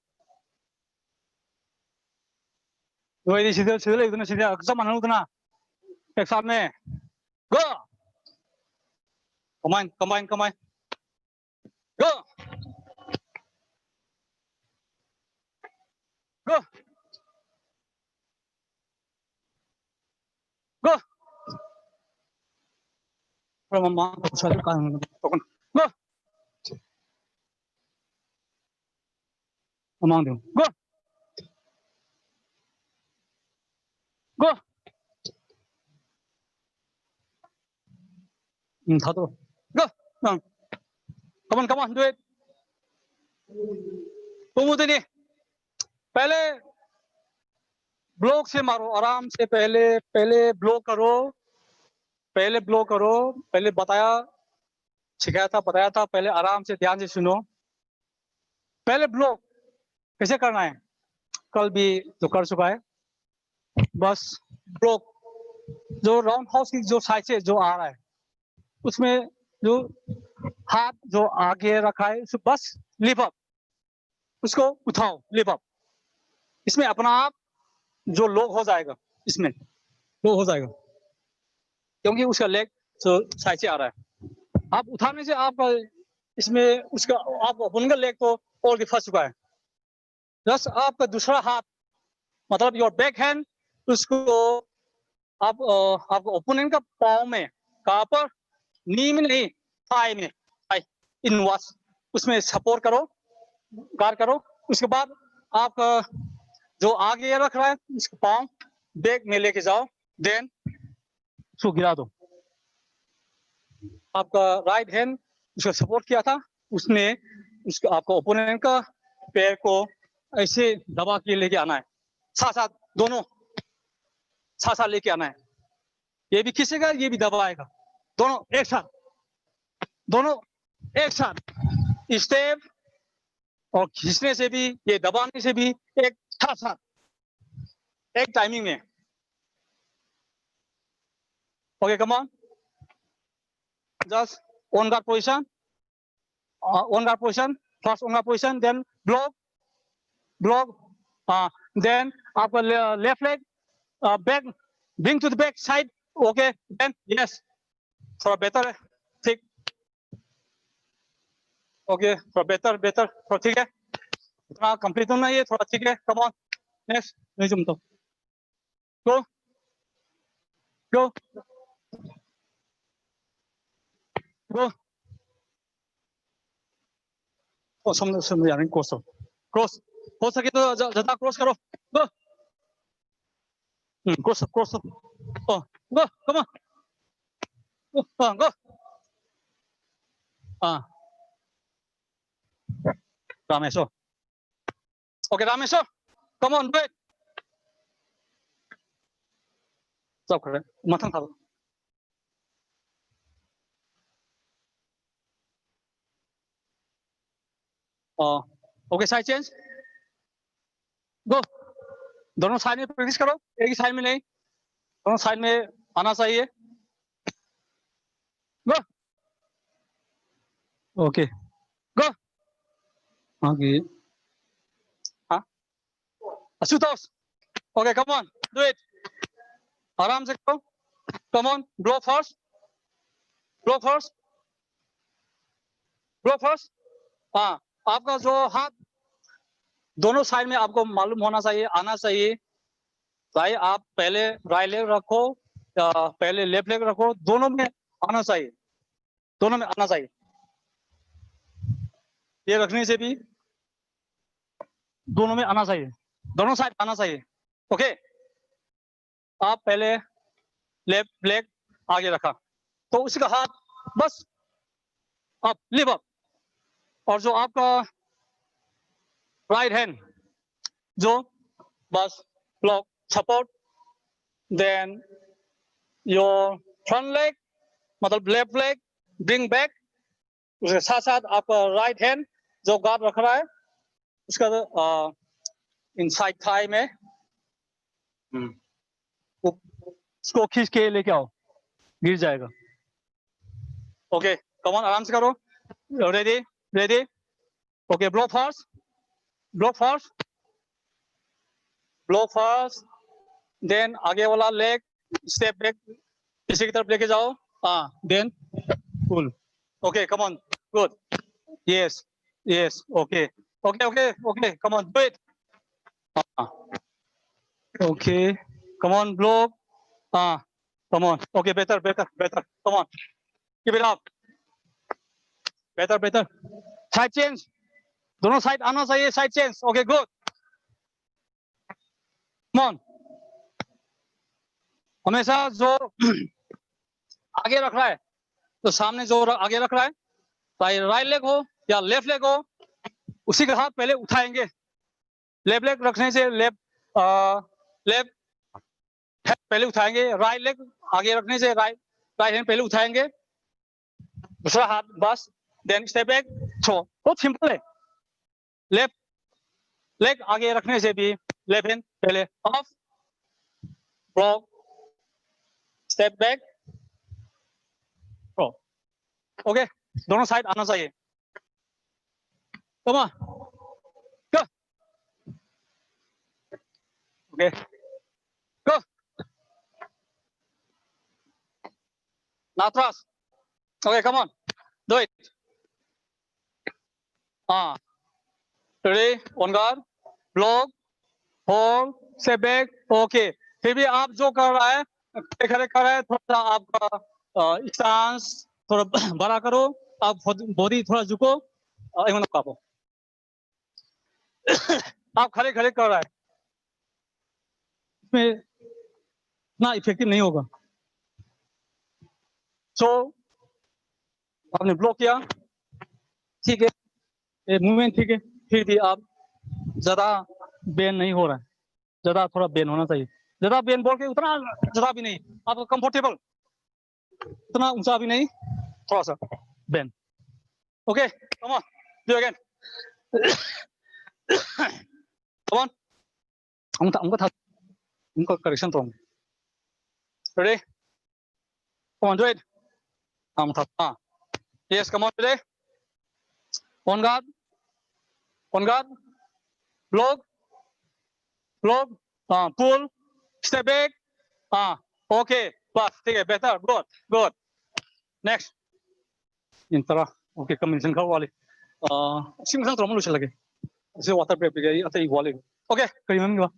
वही सीधे सीधे इतना सीधे सब मानो उतना एक साथ में। गो, कमाइन कमाइन कमाइन, गो गो गो, mama satu kan token go, among them go go, satu go, come on do it। तुम उतनी पहले ब्लॉक से मारो, आराम से पहले ब्लॉक करो, पहले बताया सिखाया था, पहले आराम से ध्यान से सुनो। पहले ब्लॉक कैसे करना है कल भी जो कर चुका है। बस ब्लॉक जो राउंड हाउस की जो साइड से जो आ रहा है उसमें जो हाथ जो आगे रखा है उसको बस लिफ्ट अप, उसको उठाओ लिफ्ट अप। इसमें अपना आप जो लॉक हो जाएगा, इसमें लॉक हो जाएगा क्योंकि उसका लेग जो साइड से आ रहा है। आप उठाने से आपका इसमें उसका आप ओपन का लेग तो ऑलरेडी फंस चुका है। बस आपका दूसरा हाथ मतलब योर बैक हैंड उसको आप आपको ओपोनेंट का पाँव में कहाँ पर, नी में नहीं, थाई में, थाई इनवर्स उसमें सपोर्ट करो, गार्ड करो। उसके बाद आपका जो आगे रख रहा है उसका पाँव बैक में लेके जाओ, देन उसको गिरा दो। आपका राइट हैंड उसको सपोर्ट किया था, उसने उसको आपको ओपोनेंट का पैर को ऐसे दबा के लेके आना है, साथ साथ दोनों साथ साथ लेके आना है। ये भी खींचेगा, ये भी दबाएगा, दोनों एक साथ, दोनों एक साथ। स्टेप और खींचने से भी, ये दबाने से भी एक साथ साथ, एक टाइमिंग में। Okay come on, just on guard position, first on guard position, then block then आपका left leg back, bring to the back side. Okay then yes, थोड़ा बेहतर है, ठीक। ओके थोड़ा बेहतर थोड़ा ठीक है, इतना कंप्लीट होना है थोड़ा, ठीक है। कम ऑन नेक्स्ट, नहीं तुम तो गो गो गो। ओ समझ आ रही, क्रॉस हो सके तो ज्यादा क्रॉस करो, go cross oh go come on go. Rameshwar, okay Rameshwar come on do it, सब कर मथन था। Okay side change, go. दोनों साइड में प्रैक्टिस करो, एक ही साइड में नहीं, दोनों साइड में आना चाहिए। गो ओके गो। ओके हाँ Ashutosh, okay come on do it, आराम से करो, कम ऑन ब्लो फर्स्ट, हाँ आपका जो हाथ दोनों साइड में आपको मालूम होना चाहिए, आना चाहिए। भाई आप पहले राइट लेग रखो या पहले लेफ्ट लेग रखो, दोनों में आना चाहिए, दोनों में आना चाहिए। ये रखने से भी दोनों में आना चाहिए, दोनों साइड आना चाहिए। ओके आप पहले लेफ्ट लेग आगे रखा तो उसका हाथ बस अप लिव अप, और जो आपका राइट हैंड जो बस block support, then your front leg मतलब लेफ्ट लेग ब्रिंग बैक, उसके साथ साथ आपका राइट हैंड जो गार्ड रख रहा है उसका इनसाइड थाई में इसको खींच के लेके आओ, गिर जाएगा। ओके कम ऑन, आराम से करो। Ready ready. Okay block first, block first, block first, then आगे वाला लेग स्टेप बैक पीछे की तरफ लेके जाओ। Then pull. Okay come on, good, yes yes, okay okay okay okay, come on do it. Okay come on block, come on, okay better better better, come on, keep it up, better better. Side change, दोनों side आना चाहिए, side change. Okay good, come on. हमेशा जो आगे रख रहा है, तो सामने जो आगे रख रहा है, चाहे राइट लेग हो या लेफ्ट लेग हो, उसी के हाथ पहले उठाएंगे। लेफ्ट लेग रखने से लेफ्ट पहले उठाएंगे, राइट लेग आगे रखने से राइट हैंड पहले उठाएंगे, दूसरा हाथ बस, देन स्टेप बैक थ्रो। बहुत सिंपल है। लेफ्ट लेग आगे रखने से भी लेफ्ट हैंड पहले off, block, step back, throw. Okay दोनों साइड आना चाहिए। Come on, go, okay go, now thrust. Okay come on, do it. Ready, on guard, block, hold, step back। Okay फिर भी आप जो कर रहा है, खड़े कर रहा है, थोड़ा सा आपका स्टांस थोड़ा बड़ा करो, आप बॉडी थोड़ा झुको, कापो। आप खड़े खड़े कर रहा है, इसमें इतना इफेक्टिव नहीं होगा। सो आपने ब्लॉक किया, ठीक है, मूवमेंट ठीक है, फिर भी आप ज्यादा बेन नहीं हो रहा है, ज्यादा थोड़ा बेन होना चाहिए। ज्यादा बेन बोल के उतना ज्यादा भी नहीं, आपको कंफर्टेबल, उतना ऊंचा भी नहीं, थोड़ा सा Ben. Okay come on, do again, come on. उनको करेक्शन तो ready, come on do it. Yes come on, ready, on guard, on guard, block, block, pull, step back, okay, bas, ठीक है, better, good, good, next, intera, okay, combination kau wali, sing terlalu lucu lagi, si water break jadi atau wali, okay, kalian gimana?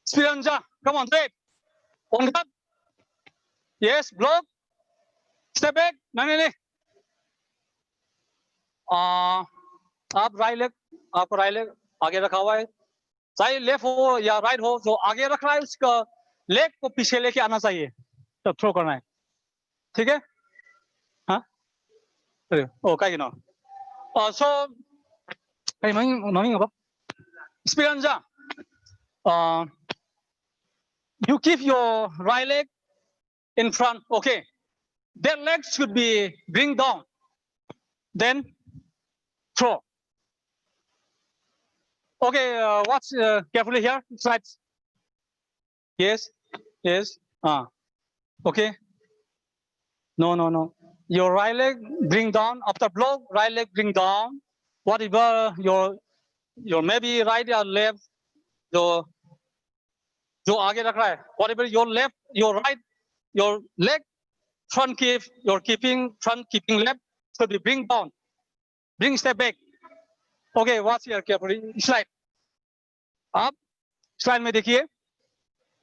Spiranza, come on, straight, on guard, yes, block, step back, नहीं, आप right leg आगे रखा हुआ है, चाहे left हो या right हो, जो आगे रख रहा है उसका लेग को पीछे लेके आना चाहिए, तो थ्रो करना है, ठीक है? काहे ना, सो kayak nanging apa? Spiranza, you keep your right leg in front, okay? That leg should be bring down, then throw. Okay, watch carefully here. Sides. Yes, yes. Okay. No. Your right leg bring down after block. Right leg bring down. Whatever your maybe right or left. जो आगे रख रहा है. Whatever your left, your right, your leg front keep. Your front keeping left should be bring down. Bring step back. Okay, watch here carefully. Slide. आप slide में देखिए,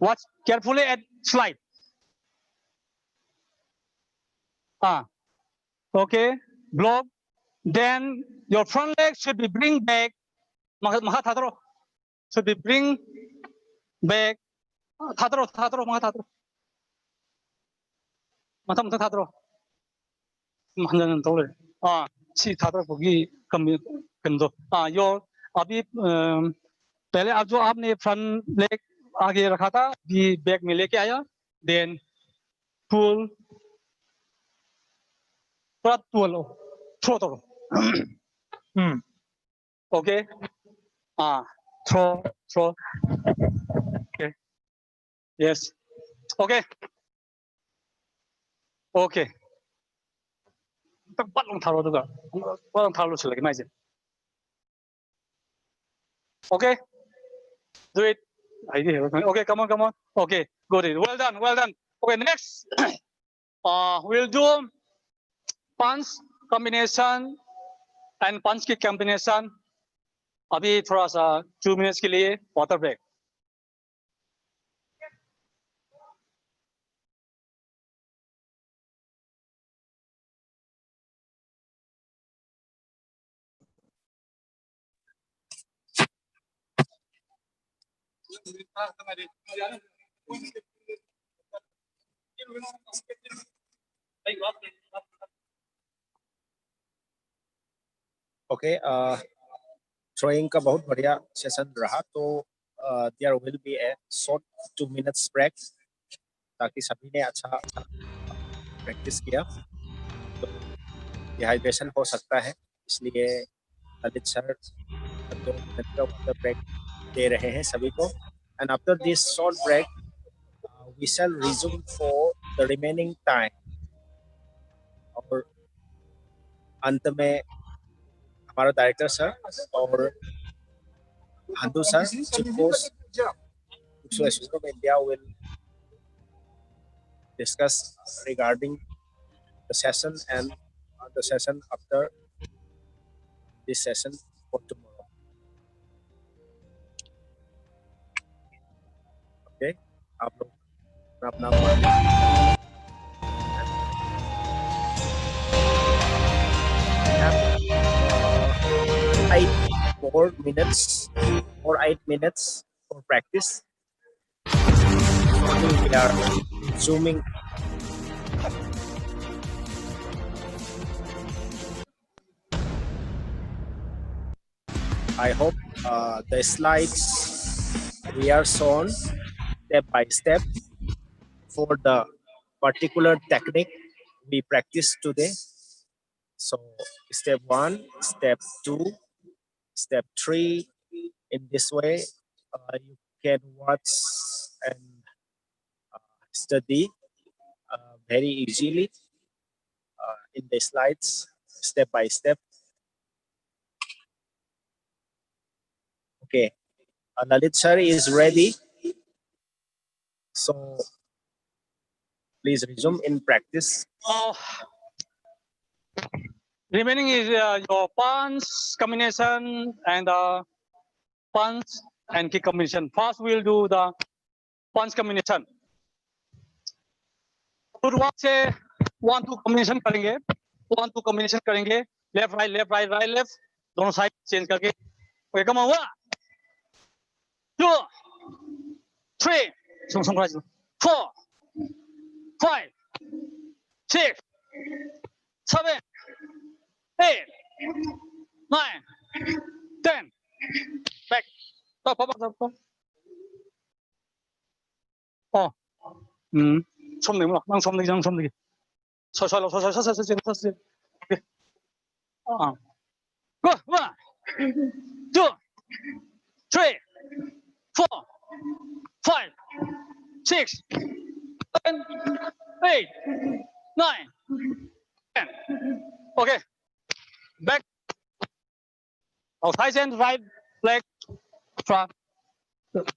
watch carefully at slide. Okay, block. Then your front leg should be bring back. Should be bring back. Mata your अभी पहले आप जो आपने front leg आगे रखा था, भी बैक में लेके आया, then pull, throw, okay, throw. Okay. Yes. Okay. Okay. 딱 빨랑 타로 들어가. 빨랑 타로 칠래 맞지? Okay. Do it. Idea. Okay, come on. Okay, good. Well done. Okay, next. We'll do punch combination and punch kick combination. अभी थोड़ा सा 2 minutes के लिए water break. Okay, throwing का बहुत बढ़िया session रहा, तो there will be a short 2 minutes break ताकि सभी ने अच्छा प्रैक्टिस किया। तो डिहाइड्रेशन हो सकता है, इसलिए ललित सर 2 मिनट का वाटर ब्रेक दे रहे हैं सभी को। And after this short break we shall resume for the remaining time. और अंत में हमारा डायरेक्टर सर और Handu sir, chief coach of India, will discuss regarding the session and the session after this session for tomorrow. Okay, आप लोग अपना अपना Four minutes or 8 minutes for practice. We are zooming. I hope the slides we are shown step by step for the particular technique we practice today. So step 1, step 2, step 3. In this way, you can watch and study very easily in the slides, step by step. Okay, Lalit sir is ready. So please resume in practice. Remaining is your punch combination and punch and kick combination. First, we'll do the punch combination. शुरुआत से 1-2 combination करेंगे, 1-2 combination करेंगे, left right left, दोनों side change करके. Okay, come on, 1, 2, 3, 4, 5, 6, 7, 8, 9, 10. Back. Stop. 손 내밀어. 낭 손 내기. 서서히. 오케이. Go. 1, 2, 3, 4, 5, 6, 7, 8, 9, 10. Okay. Back. Right hand, right leg. Front.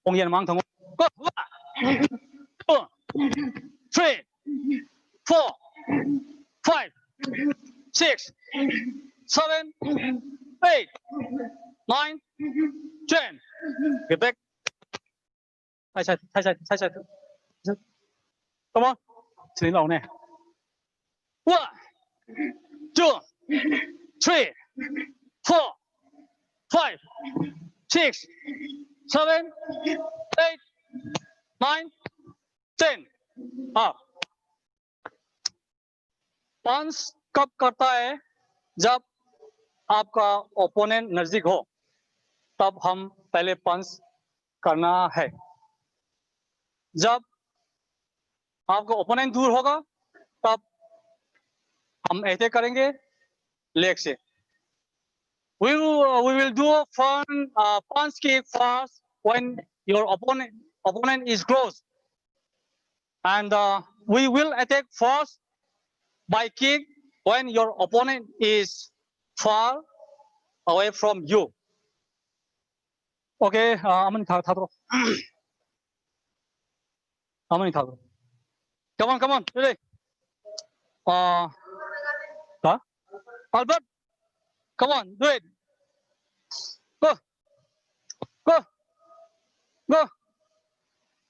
红眼盲腾。Go. 1, 2, 3, 4, 5, 6, 7, 8, 9, 10. Get back. Side. Come on. 请你老呢。1, 2, 3, 4, 5, 6, 7, 8, 9, 10. पंच कब करता है? जब आपका ओपोनेंट नजदीक हो, तब हम पहले पंच करना है. जब आपका ओपोनेंट दूर होगा, तब हम ऐसे करेंगे लेग से. we will do punch kick first when your opponent is close, and we will attack first by kick when your opponent is far away from you. Okay, Aman Thadro. Aman Thadro. Come on, ready? Huh? Albert, come on, do it. Go.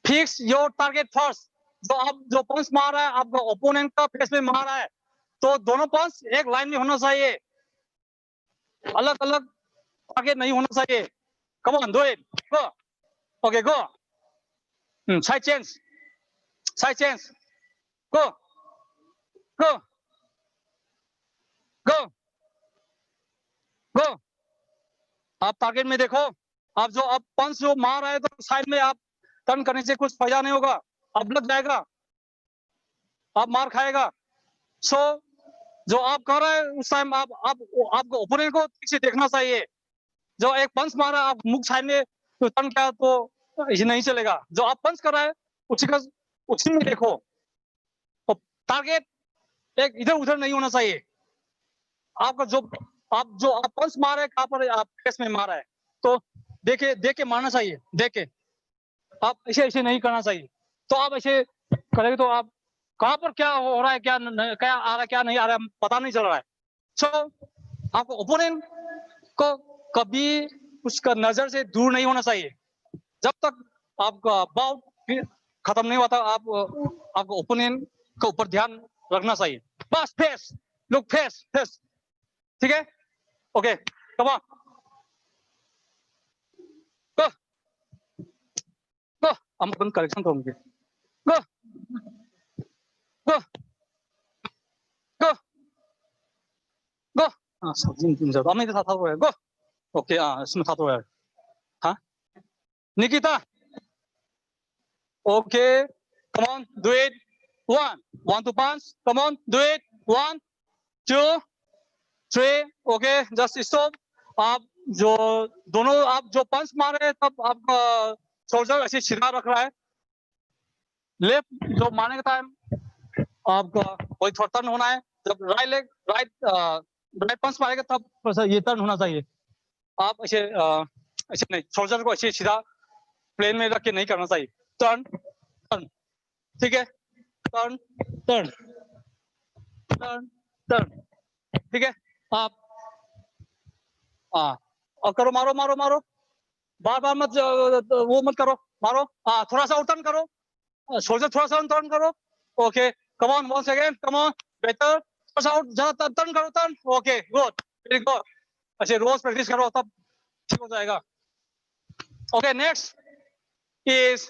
Fix your target first. जो पंच मार रहा है आपका opponent का face में मार रहा है, तो दोनों पंच एक लाइन में होना चाहिए, अलग अलग टारगेट नहीं होना चाहिए. Come on, do it. Go. Okay, go. Side change. Go. आप टारगेट में देखो. आप जो आप पंच जो मार रहे हैं तो साइड में आप टर्न करने से कुछ फायदा नहीं होगा, आप लग जाएगा, आप मार खाएगा. सो जो आप कर रहे हैं उस टाइम आपको ओपोनेंट को ठीक से देखना चाहिए. जो एक पंच मारा आप मुख साइड में तो टर्न किया तो ये नहीं चलेगा. जो आप पंच कर रहे हैं उसी में देखो. तो टारगेट एक इधर उधर नहीं होना चाहिए. आपका जो आप पंच मार रहे हैं कहाँ पर आप फेस में मार रहे हैं, तो देख के मारना चाहिए. देख के आप ऐसे नहीं करना चाहिए. तो आप ऐसे करेंगे तो आप कहाँ पर क्या हो रहा है, क्या आ रहा है, क्या नहीं आ रहा है, पता नहीं चल रहा है. सो आपको ओपोनेंट को कभी उसका नजर से दूर नहीं होना चाहिए. जब तक आपका बाउट खत्म नहीं होता आपको ओपोनेंट के ऊपर ध्यान रखना चाहिए. बस फेस, लुक फेस. ठीक है? Okay, come on. go. हम अपन करेक्शन करेंगे. go. सामने था वो है. go. ओके, इसमें था तो है. हाँ, Nikita. Okay, come on, do it. One to punch. Come on, do it. 1, 2, 3. Okay, just stop. आप दोनों आप जो पंच मार रहे हैं तब आपका शोल्डर ऐसे सीधा रख रहा है. लेफ्ट जो मारने का टाइम आपका कोई थोड़ा टर्न होना है. जब राइट पंच मारेगा तब ये टर्न होना चाहिए. आप ऐसे नहीं, शोल्डर को ऐसे सीधा प्लेन में रख के नहीं करना चाहिए. टर्न. ठीक है? टर्न. ठीक है? आप और करो, मारो. बार मत वो मत करो, मारो. थोड़ा सा टर्न करो, शोल्डर थोड़ा सा टर्न करो. Okay, come on, once again, come on, better. थोड़ा सा ज्यादा टर्न करो. Okay, good, very good. ऐसे रोज प्रैक्टिस करो तब ठीक हो जाएगा. Okay, next is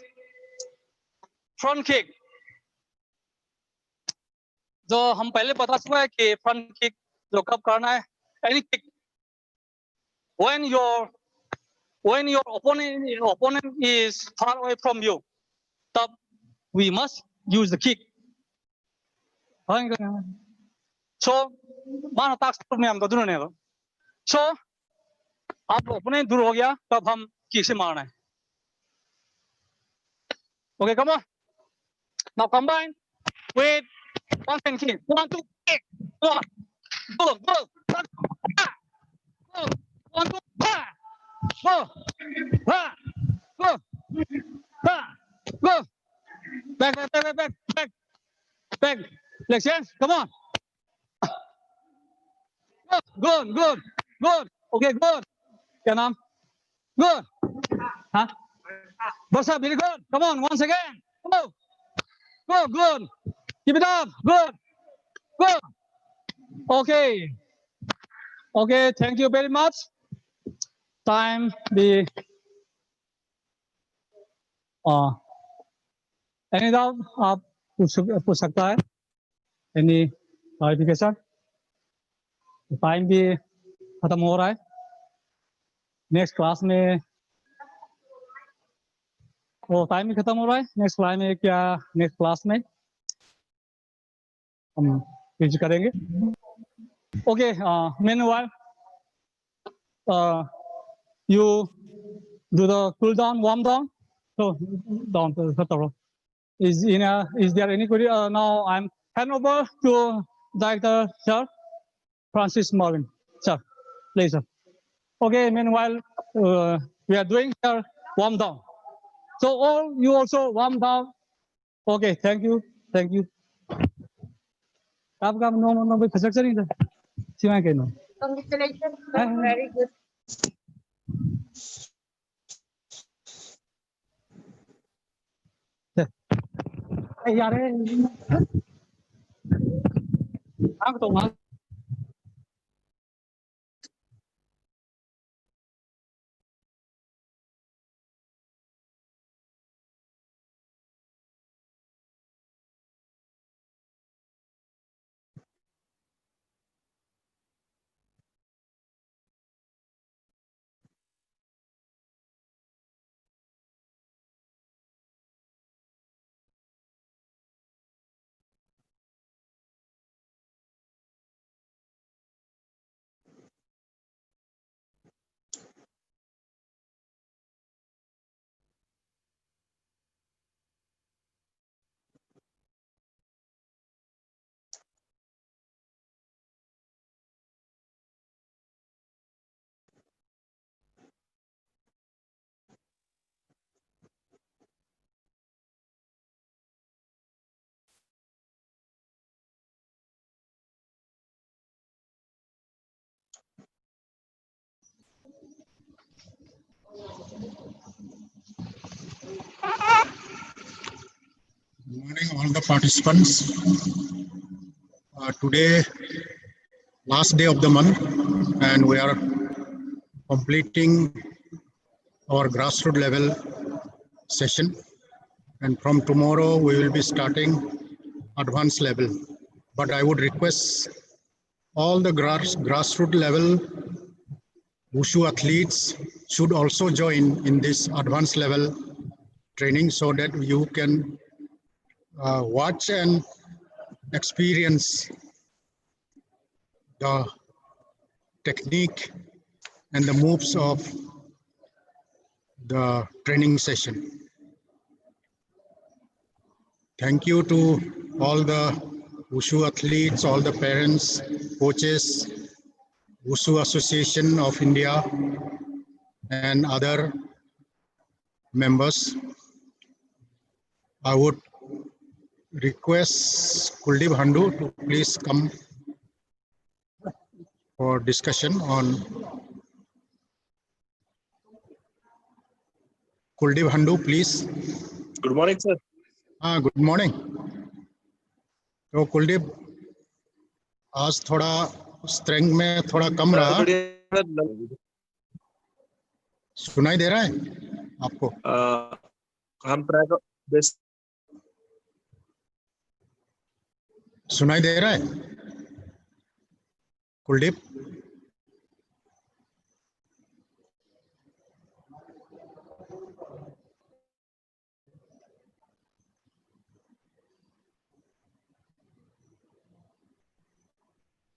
front kick. जो हम पहले बता चुका है कि फ्रंट किक जो कब करना है. Any kick when your opponent is far away from you, तब we must use the kick. So माना ताक्स में हम तो दूर नहीं हो. So आप ओपोनेंट दूर हो गया तब हम किक से मारना है. Okay, come on. Now combine with one and kick. 1, 2, kick. Go. 1, 2, go. Back. Let's change. Come on. Good. Okay, good. क्या नाम? Good. हाँ? Bossa, very good. Come on, once again. Go, good. Keep it up. Good. Okay, thank you very much. Time be. Any doubt आप पूछ सकता है. Any clarification? Time भी खत्म हो रहा है. नेक्स्ट क्लास में वो टाइम भी खत्म हो रहा है. नेक्स्ट क्लास में हम यूज करेंगे. Okay, meanwhile you do the cool down, warm down. So down to the is there any query? Now I'm hand over to Director Sir Francis Morgan. Sir, please, sir. Okay. Meanwhile, we are doing our warm down. So all you also warm down. Okay. Thank you. Thank you. आपका no infrastructure नहीं था सीमा के no. Congratulations, sir. Very good. यार आप तो वहाँ Good morning, all the participants. Today, last day of the month, and we are completing our grassroots level session. And from tomorrow, we will be starting advanced level. But I would request all the grassroots level Wushu athletes should also join in this advanced level training so that you can watch and experience the technique and the moves of the training session. Thank you to all the Wushu athletes, all the parents, coaches, Wushu Association of India, and other members. I would request Kuldeep Handu to please come for discussion on. Kuldeep Handu, please. Good morning, sir. Good morning. तो कुलदीप आज थोड़ा strength में थोड़ा कम रहा. सुनाई दे रहा है आपको? हम ट्राई बेस्ट सुनाई दे रहा है कुलदीप?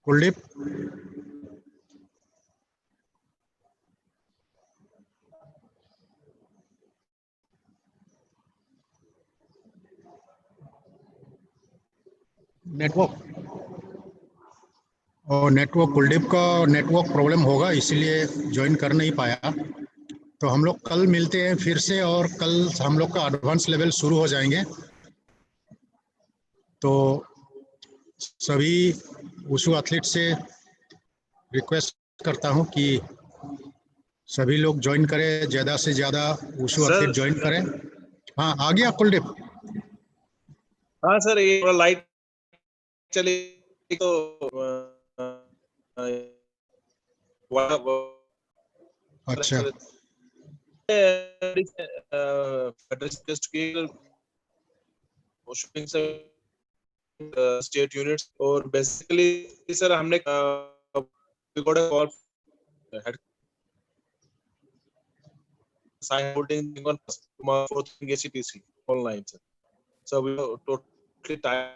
कुलदीप नेटवर्क कुलदीप का नेटवर्क प्रॉब्लम होगा इसलिए ज्वाइन कर नहीं पाया. तो हम लोग कल मिलते हैं फिर से और कल हम लोग का एडवांस लेवल शुरू हो जाएंगे. तो सभी वुशु एथलीट से रिक्वेस्ट करता हूं कि सभी लोग ज्वाइन करें, ज़्यादा से ज़्यादा वुशु एथलीट ज्वाइन करें. हाँ, आ गया कुलदीप? हाँ सर, ये थोड़ा लाइट चली तो अच्छा. स्टेट यूनिट्स और बेसिकली सर हमने call sign holding on for ACTC online, sir. So we are totally tired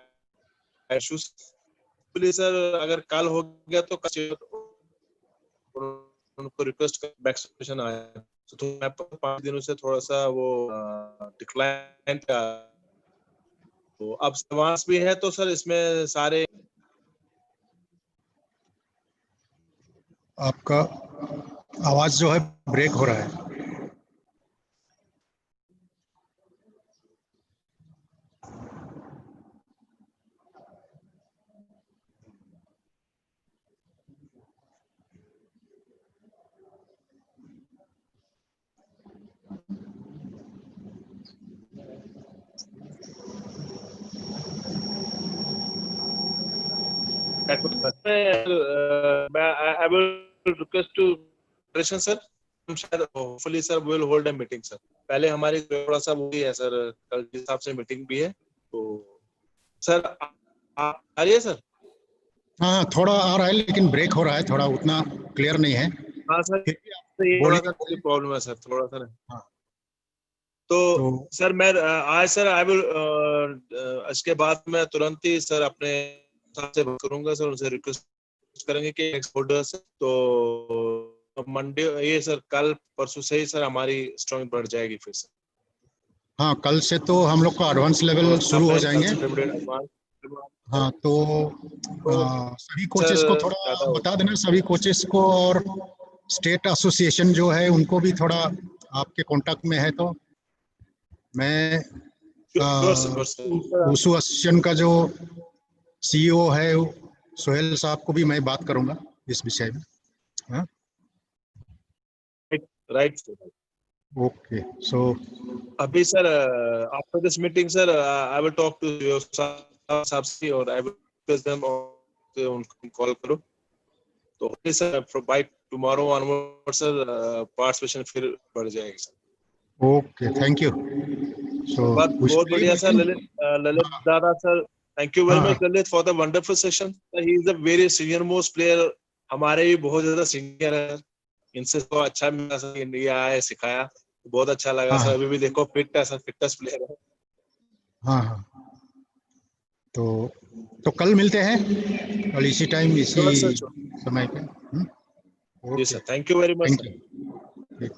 issues. Please sir, अगर कल हो गया तो उनको रिक्वेस्ट कर बैक सेशन आया, तो मैं 5 दिनों से थोड़ा सा वो डिक्लाइन था, तो अब एडवांस भी है, तो सर इसमें सारे आपका आवाज जो है ब्रेक हो रहा है। I will request to sir, शायद hopefully sir we will hold a meeting sir. पहले हमारी थोड़ा सा वो भी है सर, कल के हिसाब से मीटिंग भी है, तो सर आ रही है सर? हाँ थोड़ा आ रहा है लेकिन ब्रेक हो रहा है, थोड़ा उतना क्लियर नहीं है। हाँ सर, फिर भी आप थोड़ा बोलिए। सा प्रॉब्लम है सर, थोड़ा सा। हाँ। तो सर मैं आज सर आई विल इसके बाद मैं तुरंत ही सर अपने साथ से बात करूंगा सर, उनसे रिक्वेस्ट करेंगे कि नेक्स्ट होल्डर से, तो मंडे ये सर कल परसों से ही सर हमारी स्ट्रॉन्ग बढ़ जाएगी फिर सर। हाँ कल से तो हम लोग का एडवांस लेवल शुरू हो जाएंगे। हाँ तो सभी कोचेस को थोड़ा बता देना, सभी कोचेस को, और स्टेट एसोसिएशन जो है उनको भी थोड़ा आपके कांटेक्ट में है, तो मैं वुशु एसोसिएशन का जो सीईओ है सोहेल साहब को भी मैं बात करूंगा इस विषय में। हाँ राइट। ओके सो अभी sir after this meeting sir I will talk to your साहब से, और आई विल रिक्वेस्ट देम उनको कॉल करो, तो sir by tomorrow onward sir participation फिर बढ़ जाएगी sir. Okay thank you. So बहुत बढ़िया सर ललित दादा sir, thank you very much Lalit for the wonderful session. He is a very senior most player, हमारे भी बहुत ज्यादा सीनियर है, इनसे तो अच्छा मिला सर, इंडिया आए सिखाया, बहुत अच्छा लगा सर। अभी भी देखो फिट है सर, फिटनेस प्लेयर है। हाँ हाँ तो कल मिलते हैं, कल इसी टाइम इसी समय पे। जी sir, thank you very much. Thank you.